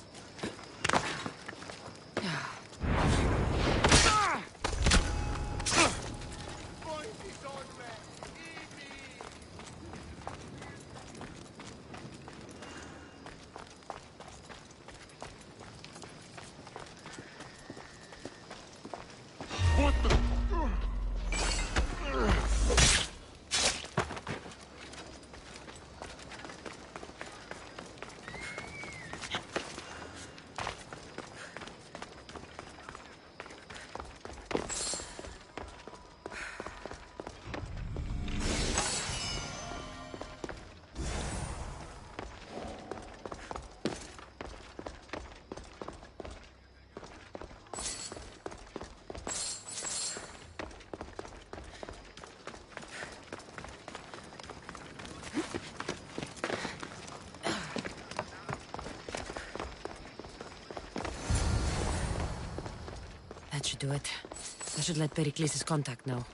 What the...
That should do it. I should let Pericles' contact know.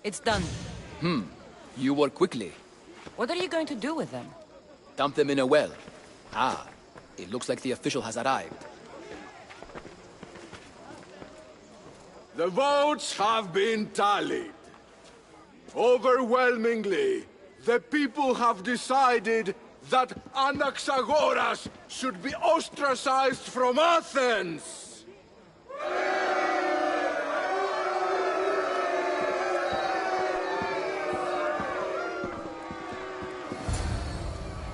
It's done.
You work quickly.
What are you going to do with them?
Dump them in a well. Ah, it looks like the official has arrived.
The votes have been tallied. Overwhelmingly, the people have decided that Anaxagoras should be ostracized from Athens!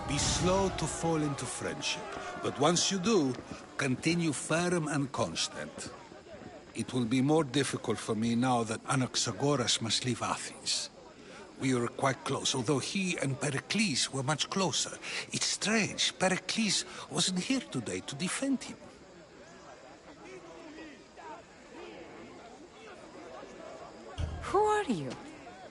Be slow to fall into friendship, but once you do, continue firm and constant. It will be more difficult for me now that Anaxagoras must leave Athens. We were quite close, although he and Pericles were much closer. It's strange, Pericles wasn't here today to defend him.
Who are you?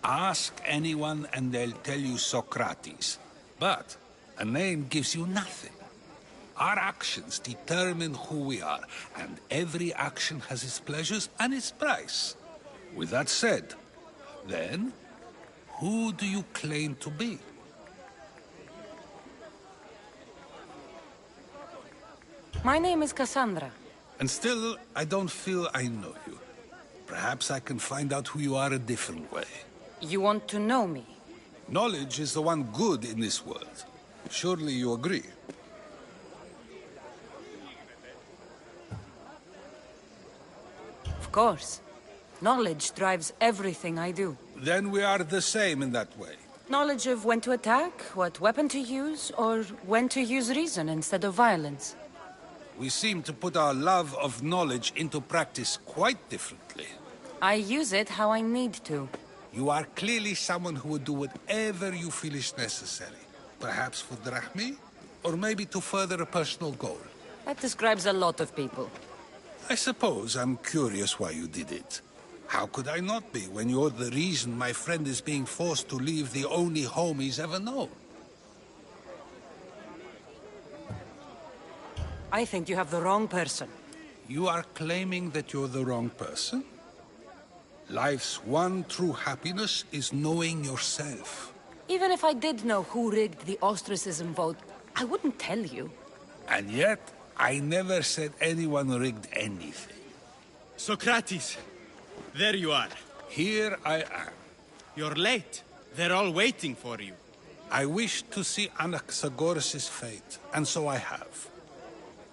Ask anyone and they'll tell you Socrates. But a name gives you nothing. Our actions determine who we are, and every action has its pleasures and its price. With that said, then, who do you claim to be?
My name is Cassandra.
And still, I don't feel I know you. Perhaps I can find out who you are a different way.
You want to know me?
Knowledge is the one good in this world. Surely you agree?
Of course. Knowledge drives everything I do.
Then we are the same in that way.
Knowledge of when to attack, what weapon to use, or when to use reason instead of violence.
We seem to put our love of knowledge into practice quite differently.
I use it how I need to.
You are clearly someone who would do whatever you feel is necessary. Perhaps for drachmi, or maybe to further a personal goal.
That describes a lot of people.
I suppose I'm curious why you did it. How could I not be when you're the reason my friend is being forced to leave the only home he's ever known?
I think you have the wrong person.
You are claiming that you're the wrong person? Life's one true happiness is knowing yourself.
Even if I did know who rigged the ostracism vote, I wouldn't tell you.
And yet, I never said anyone rigged anything.
Socrates! There you are.
Here I am.
You're late. They're all waiting for you.
I wish to see Anaxagoras' fate, and so I have.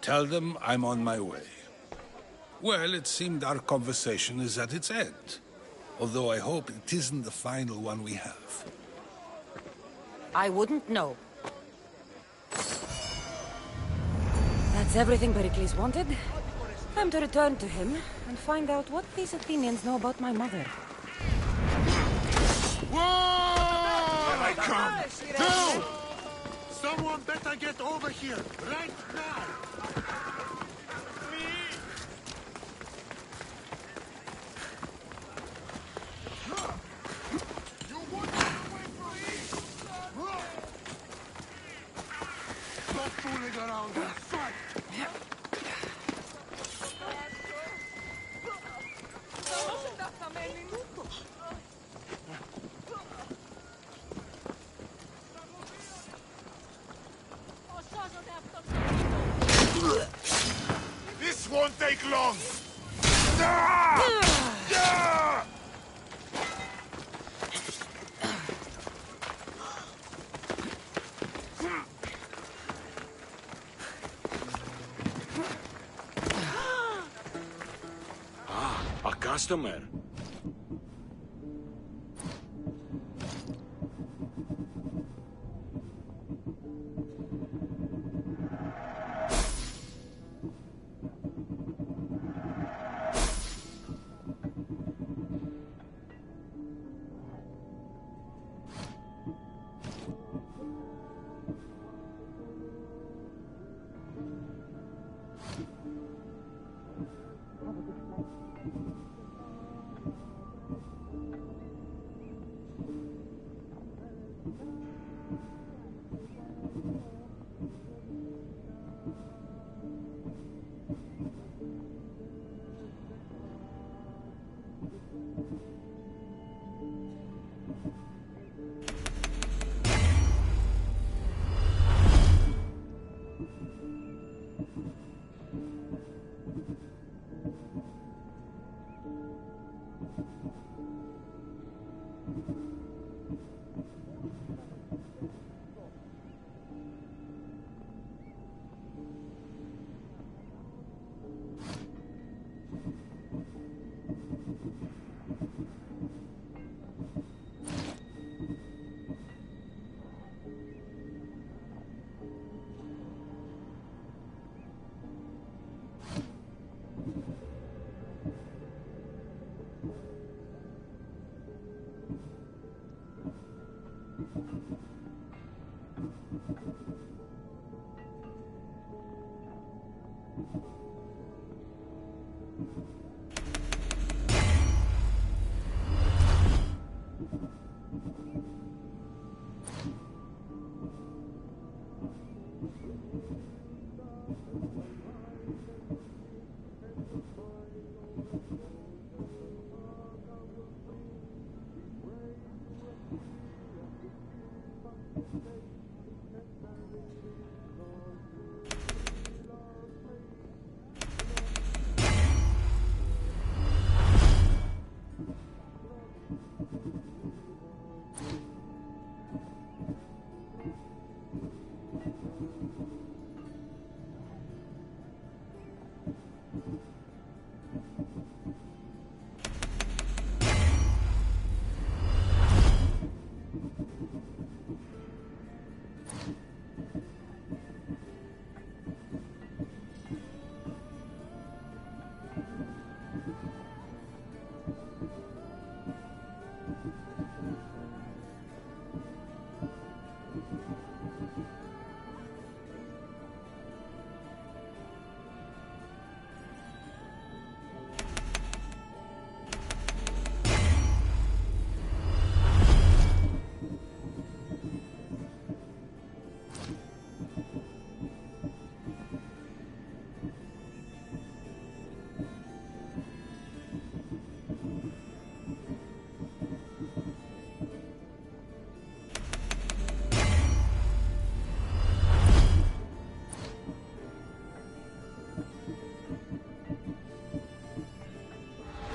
Tell them I'm on my way. Well, it seemed our conversation is at its end. Although I hope it isn't the final one we have.
I wouldn't know. That's everything Pericles wanted. Time to return to him and find out what these Athenians know about my mother.
Whoa! Here I come! No! Someone better get over here, right now! Stop fooling around and fight! This won't take long!
customer.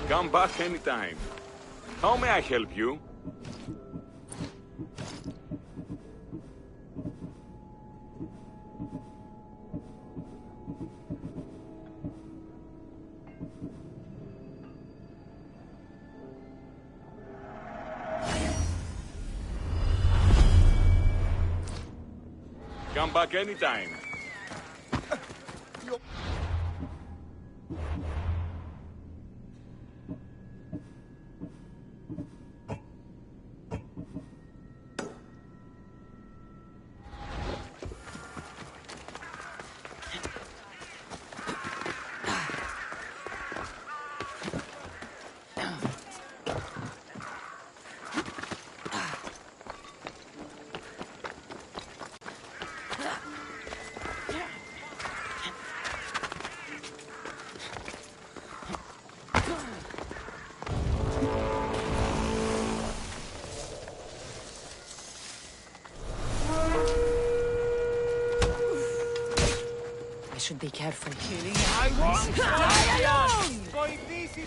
Come back anytime. How may I help you? Come back anytime.
I should be careful.
I won't die alone! Going easy.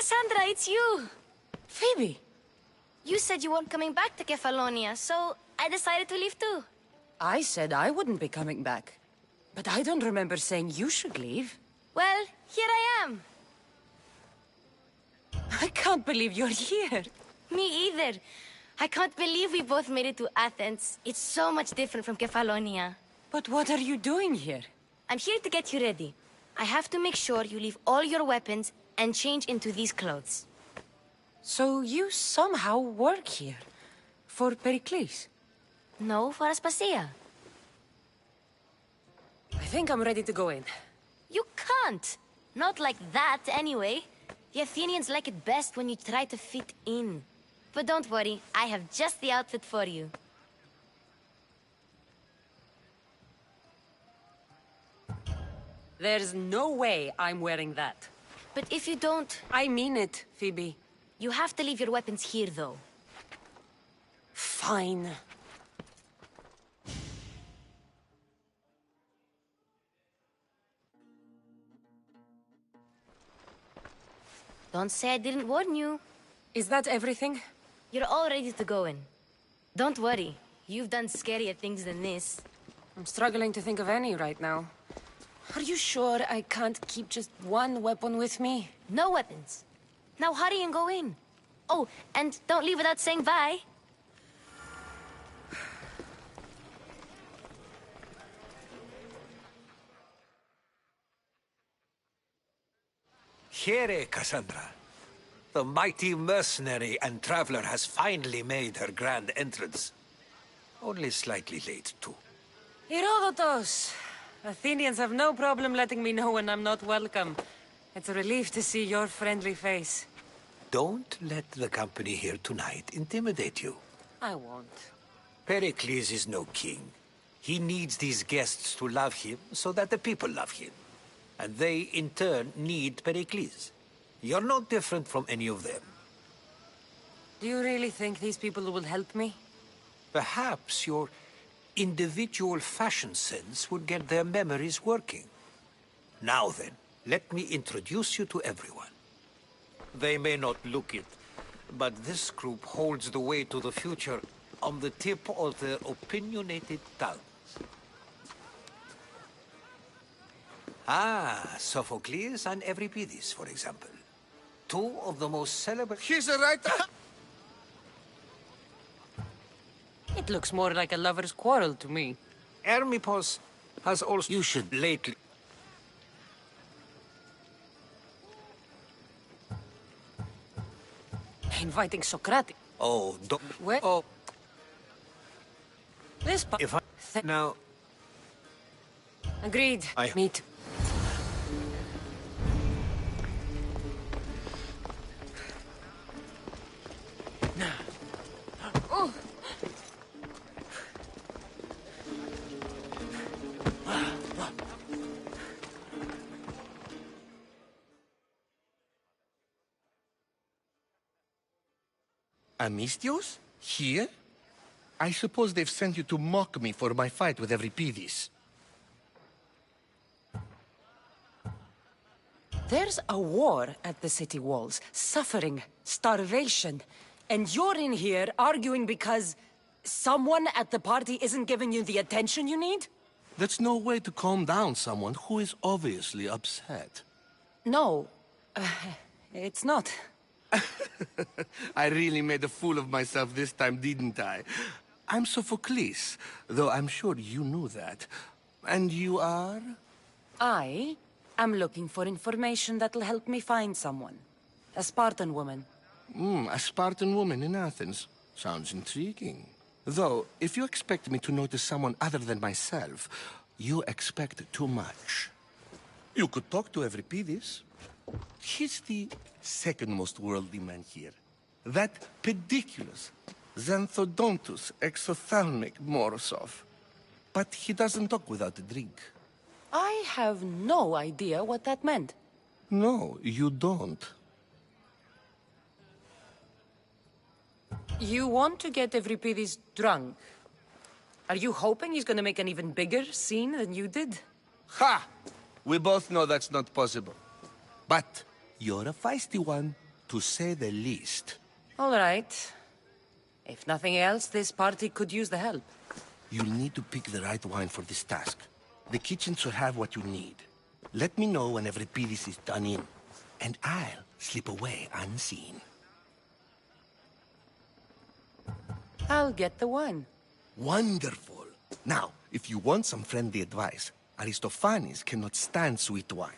Cassandra, it's you!
Phoebe!
You said you weren't coming back to Kefalonia, so I decided to leave too.
I said I wouldn't be coming back. But I don't remember saying you should leave.
Well, here I am.
I can't believe you're here.
Me either. I can't believe we both made it to Athens. It's so much different from Kefalonia.
But what are you doing here?
I'm here to get you ready. I have to make sure you leave all your weapons and change into these clothes.
So you somehow work here? For Pericles?
No, for Aspasia.
I think I'm ready to go in.
You can't! Not like that, anyway. The Athenians like it best when you try to fit in. But don't worry, I have just the outfit for you.
There's no way I'm wearing that.
But if you don't...
I mean it, Phoebe.
You have to leave your weapons here, though.
Fine.
Don't say I didn't warn you.
Is that everything?
You're all ready to go in. Don't worry. You've done scarier things than this.
I'm struggling to think of any right now. Are you sure I can't keep just one weapon with me?
No weapons. Now hurry and go in. Oh, and don't leave without saying bye.
Here, Cassandra. The mighty mercenary and traveler has finally made her grand entrance. Only slightly late, too.
Herodotus! Athenians have no problem letting me know when I'm not welcome. It's a relief to see your friendly face.
Don't let the company here tonight intimidate you.
I won't.
Pericles is no king. He needs these guests to love him so that the people love him. And they, in turn, need Pericles. You're no different from any of them.
Do you really think these people will help me?
Perhaps your individual fashion sense would get their memories working. Now then, let me introduce you to everyone. They may not look it, but this group holds the way to the future on the tip of their opinionated tongues. Ah, Sophocles and Euripides, for example. Two of the most celebrated...
He's a writer!
It looks more like a lover's quarrel to me.
Hermippos has also... You should lately...
Inviting Socrates.
Oh, don't...
Where?
Oh...
This
If I... Now...
Agreed. Meet. Oh.
Amistios? Here? I suppose they've sent you to mock me for my fight with Euripides.
There's a war at the city walls. Suffering. Starvation. And you're in here arguing because someone at the party isn't giving you the attention you need?
That's no way to calm down someone who is obviously upset.
No, it's not.
I really made a fool of myself this time, didn't I? I'm Sophocles, though I'm sure you knew that. And you are?
I am looking for information that'll help me find someone. A Spartan woman.
A Spartan woman in Athens. Sounds intriguing. Though, if you expect me to notice someone other than myself, you expect too much. You could talk to Euripides. He's the second most worldly man here. That pediculous, xanthodontus exophthalmic Morosov. But he doesn't talk without a drink.
I have no idea what that meant.
No, you don't.
You want to get Euripides drunk? Are you hoping he's gonna make an even bigger scene than you did?
Ha! We both know that's not possible. But you're a feisty one, to say the least.
All right. If nothing else, this party could use the help.
You'll need to pick the right wine for this task. The kitchen should have what you need. Let me know when Euripides is done in, and I'll slip away unseen.
I'll get the wine.
Wonderful. Now, if you want some friendly advice, Aristophanes cannot stand sweet wine.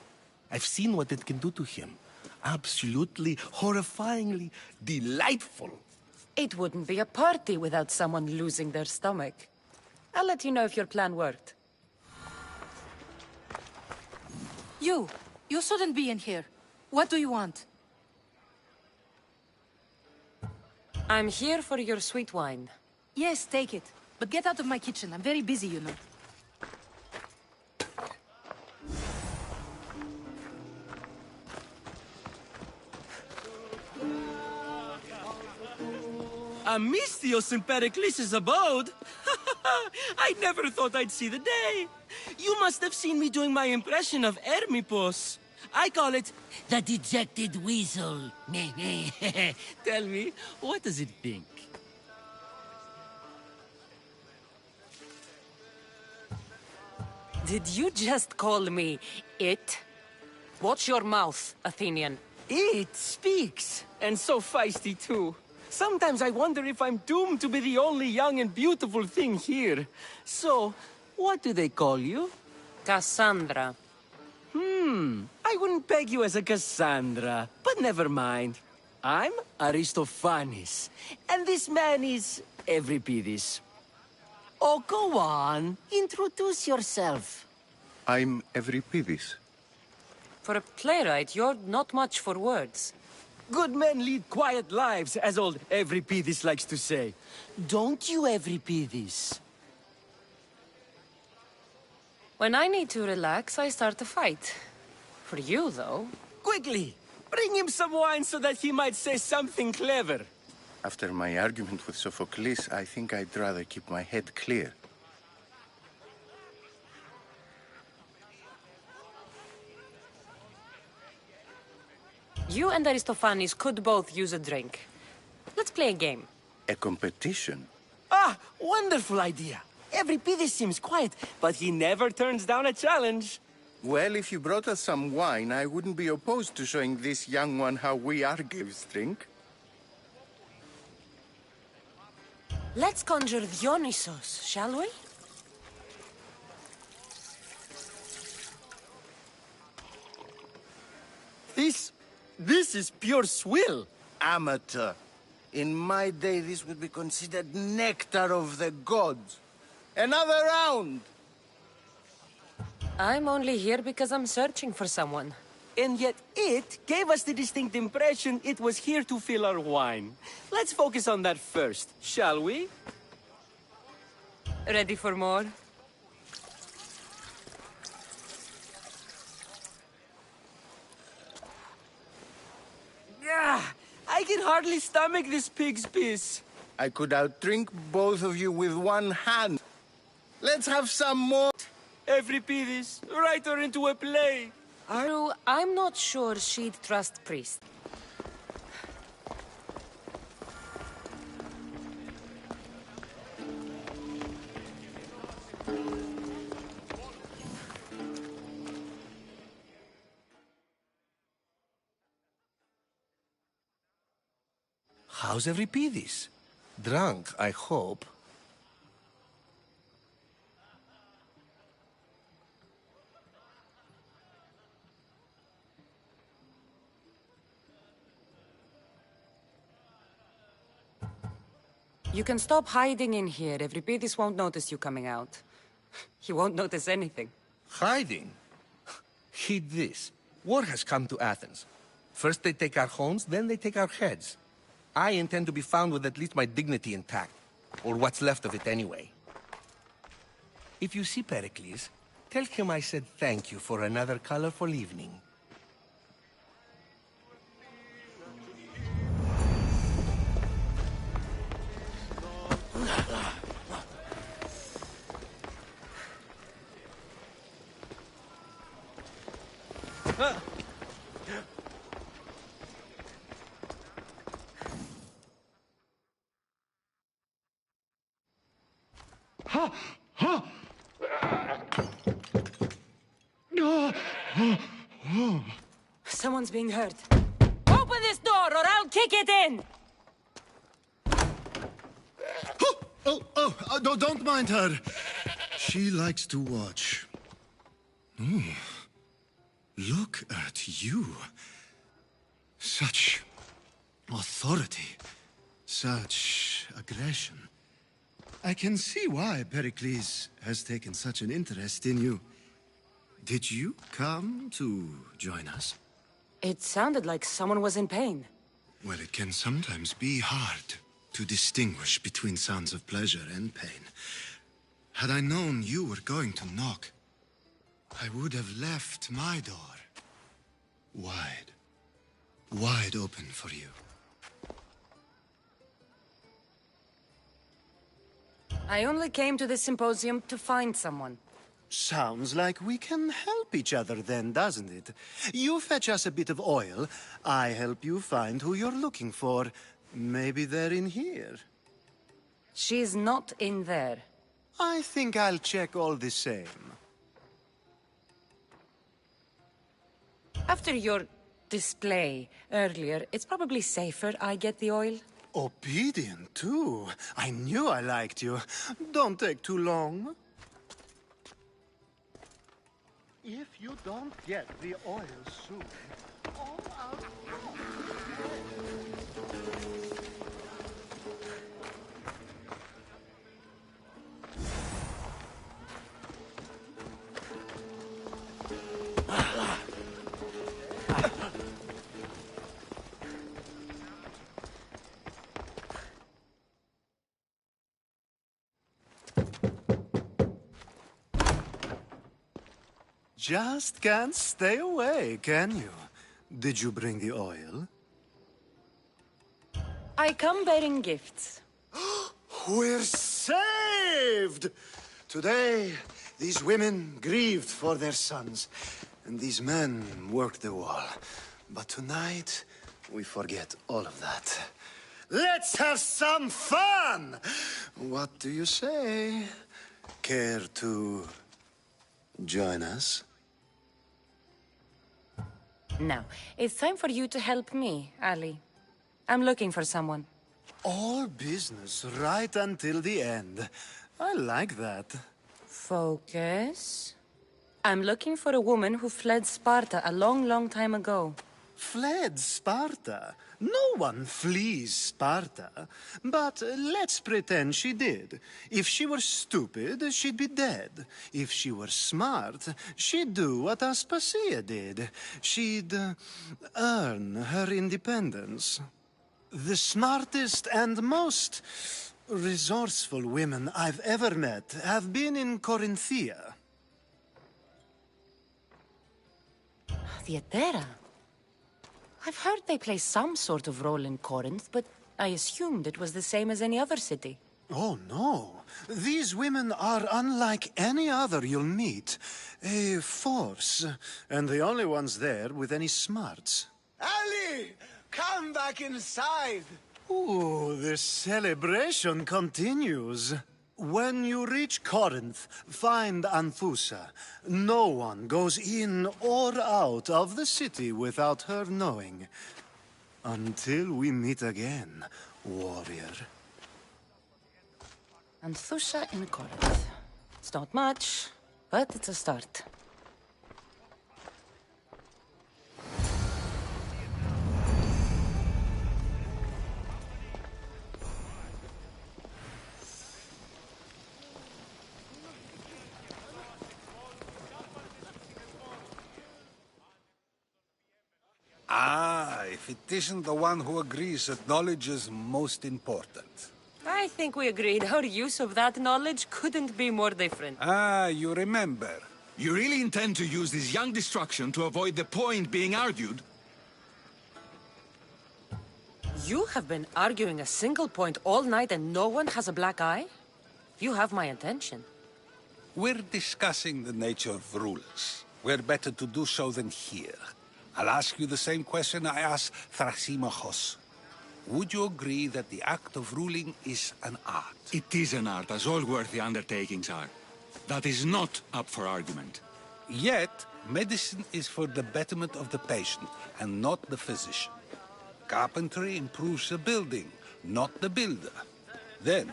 I've seen what it can do to him. Absolutely, horrifyingly delightful.
It wouldn't be a party without someone losing their stomach. I'll let you know if your plan worked.
You shouldn't be in here. What do you want?
I'm here for your sweet wine.
Yes, take it. But get out of my kitchen. I'm very busy, you know.
Amistios in Pericles' abode? I never thought I'd see the day. You must have seen me doing my impression of Hermippos. I call it the dejected weasel. Tell me, what does it think?
Did you just call me it? Watch your mouth, Athenian.
It speaks, and so feisty too. Sometimes I wonder if I'm doomed to be the only young and beautiful thing here. So, what do they call you?
Cassandra.
I wouldn't peg you as a Cassandra, but never mind. I'm Aristophanes, and this man is Euripides. Oh, go on. Introduce yourself.
I'm Euripides.
For a playwright, you're not much for words.
Good men lead quiet lives, as old Euripides likes to say. Don't you, Euripides?
When I need to relax, I start a fight. For you, though...
Quickly! Bring him some wine so that he might say something clever.
After my argument with Sophocles, I think I'd rather keep my head clear.
You and Aristophanes could both use a drink. Let's play a game.
A competition?
Ah, wonderful idea. Euripides seems quiet, but he never turns down a challenge.
Well, if you brought us some wine, I wouldn't be opposed to showing this young one how we Argives drink.
Let's conjure Dionysos, shall we?
This is pure swill.
Amateur. In my day, this would be considered nectar of the gods. Another round!
I'm only here because I'm searching for someone.
And yet it gave us the distinct impression it was here to fill our wine. Let's focus on that first, shall we?
Ready for more?
I can hardly stomach this pig's piss.
I could outdrink both of you with one hand. Let's have some more.
Euripides, write her into a play.
I'm not sure she'd trust priests.
How's Euripides? Drunk, I hope.
You can stop hiding in here. Euripides won't notice you coming out. He won't notice anything.
Hiding? Heed this. War has come to Athens. First they take our homes, then they take our heads. I intend to be found with at least my dignity intact. Or what's left of it anyway. If you see Pericles, tell him I said thank you for another colorful evening.
Someone's being hurt. Open this door or I'll kick it in!
Don't mind her. She likes to watch. Oh, look at you. Such authority. Such aggression. I can see why Pericles has taken such an interest in you. Did you come to join us?
It sounded like someone was in pain.
Well, it can sometimes be hard to distinguish between sounds of pleasure and pain. Had I known you were going to knock, I would have left my door wide open for you.
I only came to the symposium to find someone.
Sounds like we can help each other then, doesn't it? You fetch us a bit of oil, I help you find who you're looking for. Maybe they're in here.
She's not in there.
I think I'll check all the same.
After your display earlier, it's probably safer I get the oil.
Obedient, too. I knew I liked you. Don't take too long. If you don't get the oil soon, all our... Just can't stay away, can you? Did you bring the oil?
I come bearing gifts.
We're saved! Today, these women grieved for their sons, and these men worked the wall. But tonight, we forget all of that. Let's have some fun! What do you say? Care to join us?
Now, it's time for you to help me, Ali. I'm looking for someone.
All business right until the end. I like that.
Focus. I'm looking for a woman who fled Sparta a long, long time ago.
Fled Sparta? No one flees Sparta. But let's pretend she did. If she were stupid, she'd be dead. If she were smart, she'd do what Aspasia did. She'd earn her independence. The smartest and most resourceful women I've ever met have been in Corinthia.
Theatera? I've heard they play some sort of role in Corinth, but I assumed it was the same as any other city.
Oh, no. These women are unlike any other you'll meet. A force, and the only ones there with any smarts. Ali! Come back inside! Ooh, the celebration continues. When you reach Corinth, find Anthusa. No one goes in or out of the city without her knowing. Until we meet again, warrior.
Anthusa in Corinth. It's not much, but it's a start.
Ah, if it isn't the one who agrees that knowledge is most important.
I think we agreed our use of that knowledge couldn't be more different.
Ah, you remember.
You really intend to use this young destruction to avoid the point being argued?
You have been arguing a single point all night and no one has a black eye? You have my attention.
We're discussing the nature of rulers. Where better to do so than here? I'll ask you the same question I asked Thrasimachos. Would you agree that the act of ruling is an art?
It is an art, as all worthy undertakings are. That is not up for argument.
Yet, medicine is for the betterment of the patient, and not the physician. Carpentry improves the building, not the builder. Then,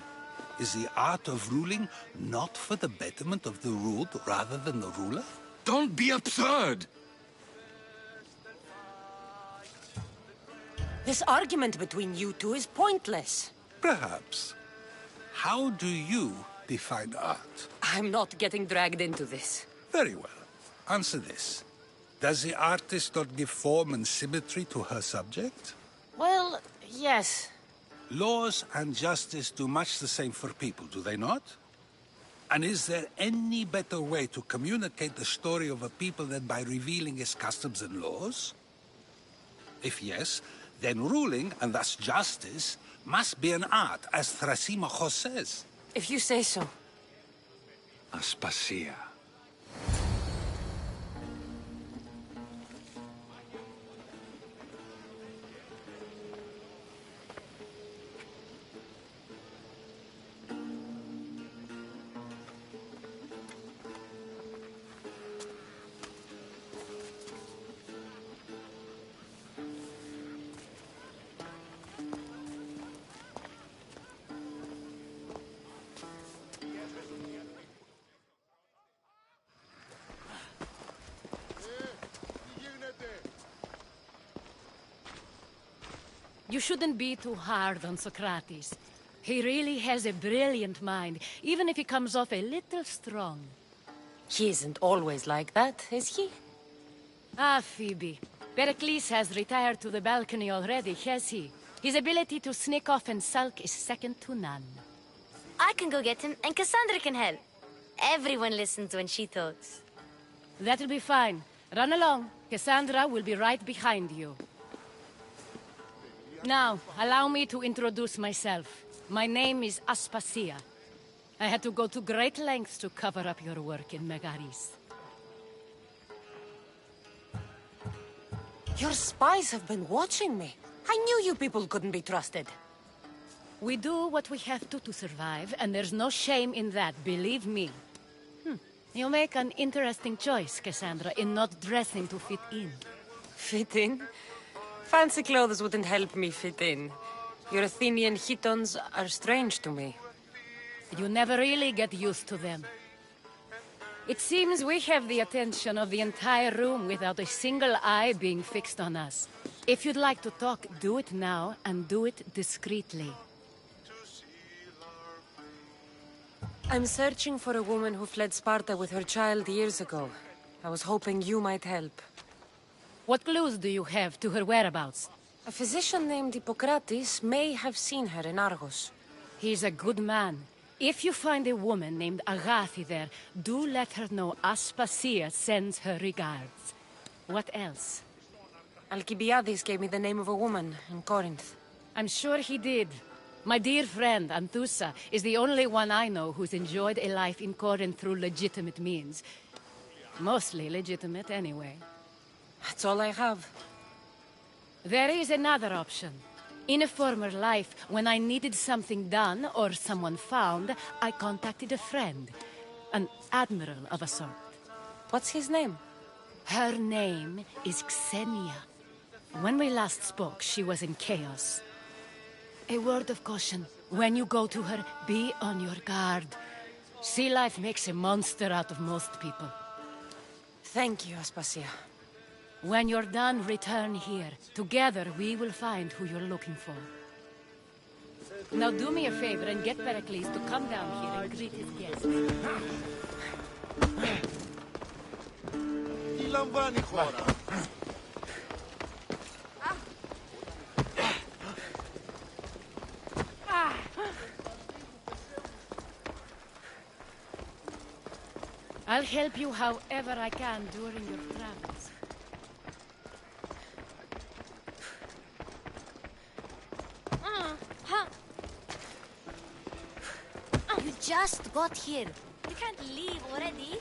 is the art of ruling not for the betterment of the ruled rather than the ruler?
Don't be absurd!
This argument between you two is pointless.
Perhaps. How do you define art?
I'm not getting dragged into this.
Very well. Answer this. Does the artist not give form and symmetry to her subject?
Well, yes.
Laws and justice do much the same for people, do they not? And is there any better way to communicate the story of a people than by revealing its customs and laws? If yes, then ruling, and thus justice, must be an art, as Thrasimachos says.
If you say so.
Aspasia.
You shouldn't be too hard on Socrates. He really has a brilliant mind, even if he comes off a little strong.
He isn't always like that, is he?
Ah, Phoebe. Pericles has retired to the balcony already, has he? His ability to sneak off and sulk is second to none.
I can go get him, and Cassandra can help. Everyone listens when she talks.
That'll be fine. Run along. Cassandra will be right behind you. Now, allow me to introduce myself. My name is Aspasia. I had to go to great lengths to cover up your work in Megaris.
Your spies have been watching me. I knew you people couldn't be trusted.
We do what we have to survive, and there's no shame in that, believe me. You make an interesting choice, Cassandra, in not dressing to fit in.
Fit in? Fancy clothes wouldn't help me fit in. Your Athenian chitons are strange to me.
You never really get used to them. It seems we have the attention of the entire room without a single eye being fixed on us. If you'd like to talk, do it now, and do it discreetly.
I'm searching for a woman who fled Sparta with her child years ago. I was hoping you might help.
What clues do you have to her whereabouts?
A physician named Hippocrates may have seen her in Argos.
He's a good man. If you find a woman named Agathi there, do let her know Aspasia sends her regards. What else?
Alcibiades gave me the name of a woman in Corinth.
I'm sure he did. My dear friend, Anthusa, is the only one I know who's enjoyed a life in Corinth through legitimate means. Mostly legitimate, anyway.
That's all I have.
There is another option. In a former life, when I needed something done or someone found, I contacted a friend. An admiral of a sort.
What's his name?
Her name is Xenia. When we last spoke, she was in chaos.
A word of caution. When you go to her, be on your guard. Sea life makes a monster out of most people. Thank you, Aspasia. When you're done, return here. Together, we will find who you're looking for. Now do me a favor and get Pericles to come down here and greet his guests. I'll help you however I can during your travels.
You just got here. You can't leave already.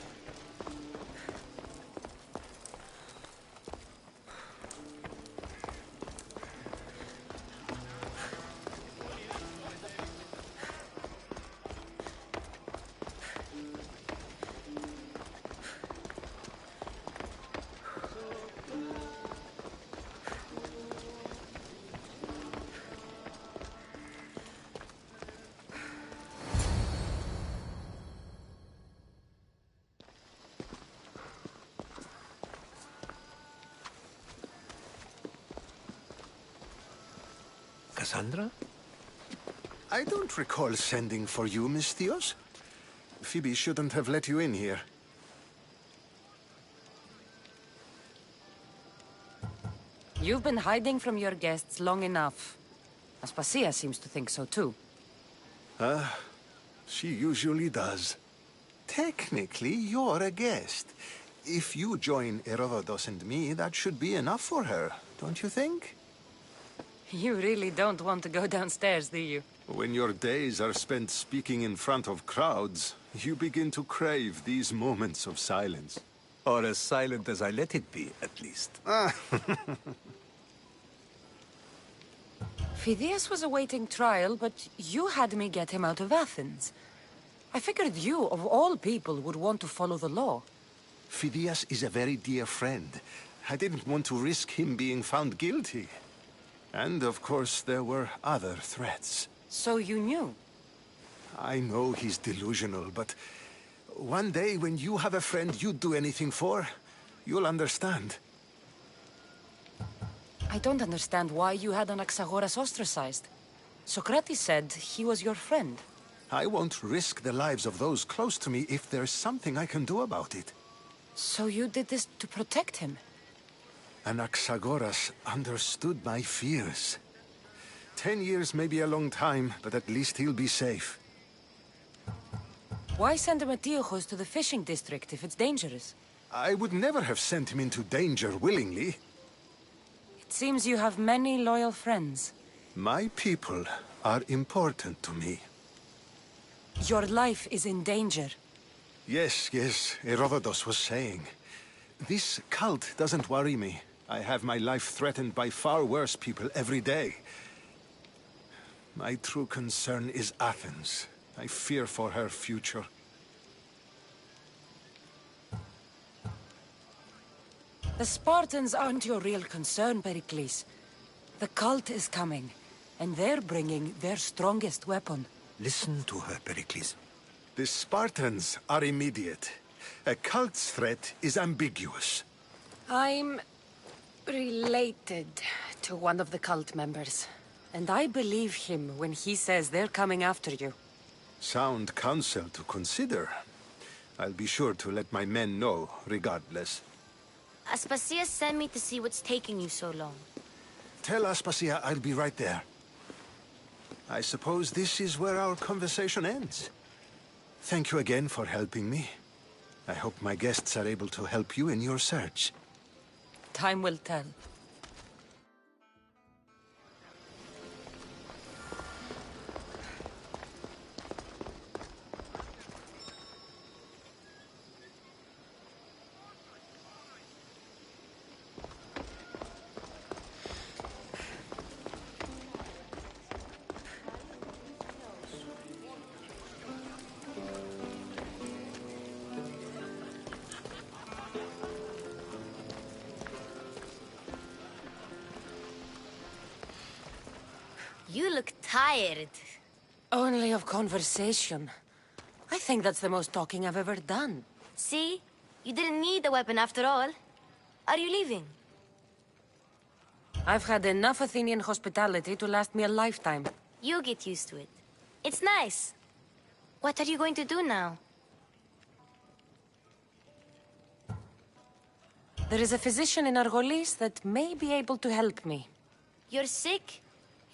Cassandra? I don't recall sending for you, Miss Theos. Phoebe shouldn't have let you in here.
You've been hiding from your guests long enough. Aspasia seems to think so too.
She usually does. Technically, you're a guest. If you join Herodotus and me, that should be enough for her, don't you think?
You really don't want to go downstairs, do you?
When your days are spent speaking in front of crowds, you begin to crave these moments of silence.
Or as silent as I let it be, at least.
Phidias was awaiting trial, but you had me get him out of Athens. I figured you, of all people, would want to follow the law.
Phidias is a very dear friend. I didn't want to risk him being found guilty. And, of course, there were other threats.
So you knew?
I know he's delusional, but one day when you have a friend you'd do anything for, you'll understand.
I don't understand why you had Anaxagoras ostracized. Socrates said he was your friend.
I won't risk the lives of those close to me if there's something I can do about it.
So you did this to protect him?
Anaxagoras understood my fears. 10 years may be a long time, but at least he'll be safe.
Why send Antiochos to the fishing district if it's dangerous?
I would never have sent him into danger willingly.
It seems you have many loyal friends.
My people are important to me.
Your life is in danger.
Yes, Herodotus was saying. This cult doesn't worry me. I have my life threatened by far worse people every day. My true concern is Athens. I fear for her future.
The Spartans aren't your real concern, Pericles. The cult is coming, and they're bringing their strongest weapon.
Listen to her, Pericles. The Spartans are immediate. A cult's threat is ambiguous.
I'm related to one of the cult members, and I believe him when he says they're coming after you.
Sound counsel to consider. I'll be sure to let my men know, regardless.
Aspasia sent me to see what's taking you so long.
Tell Aspasia I'll be right there. I suppose this is where our conversation ends. Thank you again for helping me. I hope my guests are able to help you in your search.
Time will tell.
You look tired.
Only of conversation. I think that's the most talking I've ever done.
See? You didn't need the weapon after all. Are you leaving?
I've had enough Athenian hospitality to last me a lifetime.
You get used to it. It's nice. What are you going to do now?
There is a physician in Argolis that may be able to help me.
You're sick?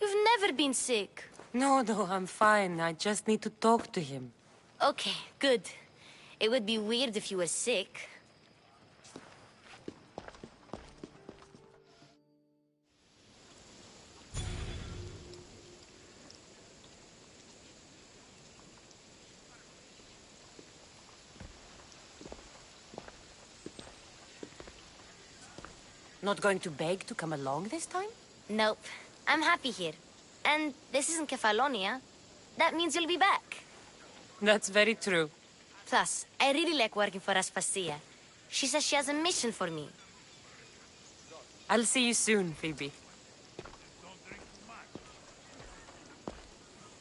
You've never been sick.
No, I'm fine. I just need to talk to him.
Okay, good. It would be weird if you were sick.
Not going to beg to come along this time?
Nope. I'm happy here. And this isn't Kefalonia. That means you'll be back.
That's very true.
Plus, I really like working for Aspasia. She says she has a mission for me.
I'll see you soon, Phoebe.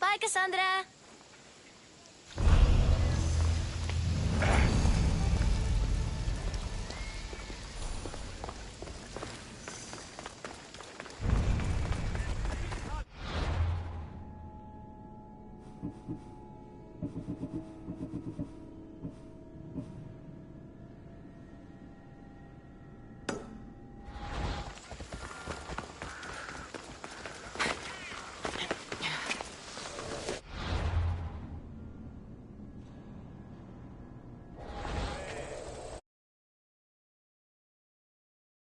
Bye, Cassandra!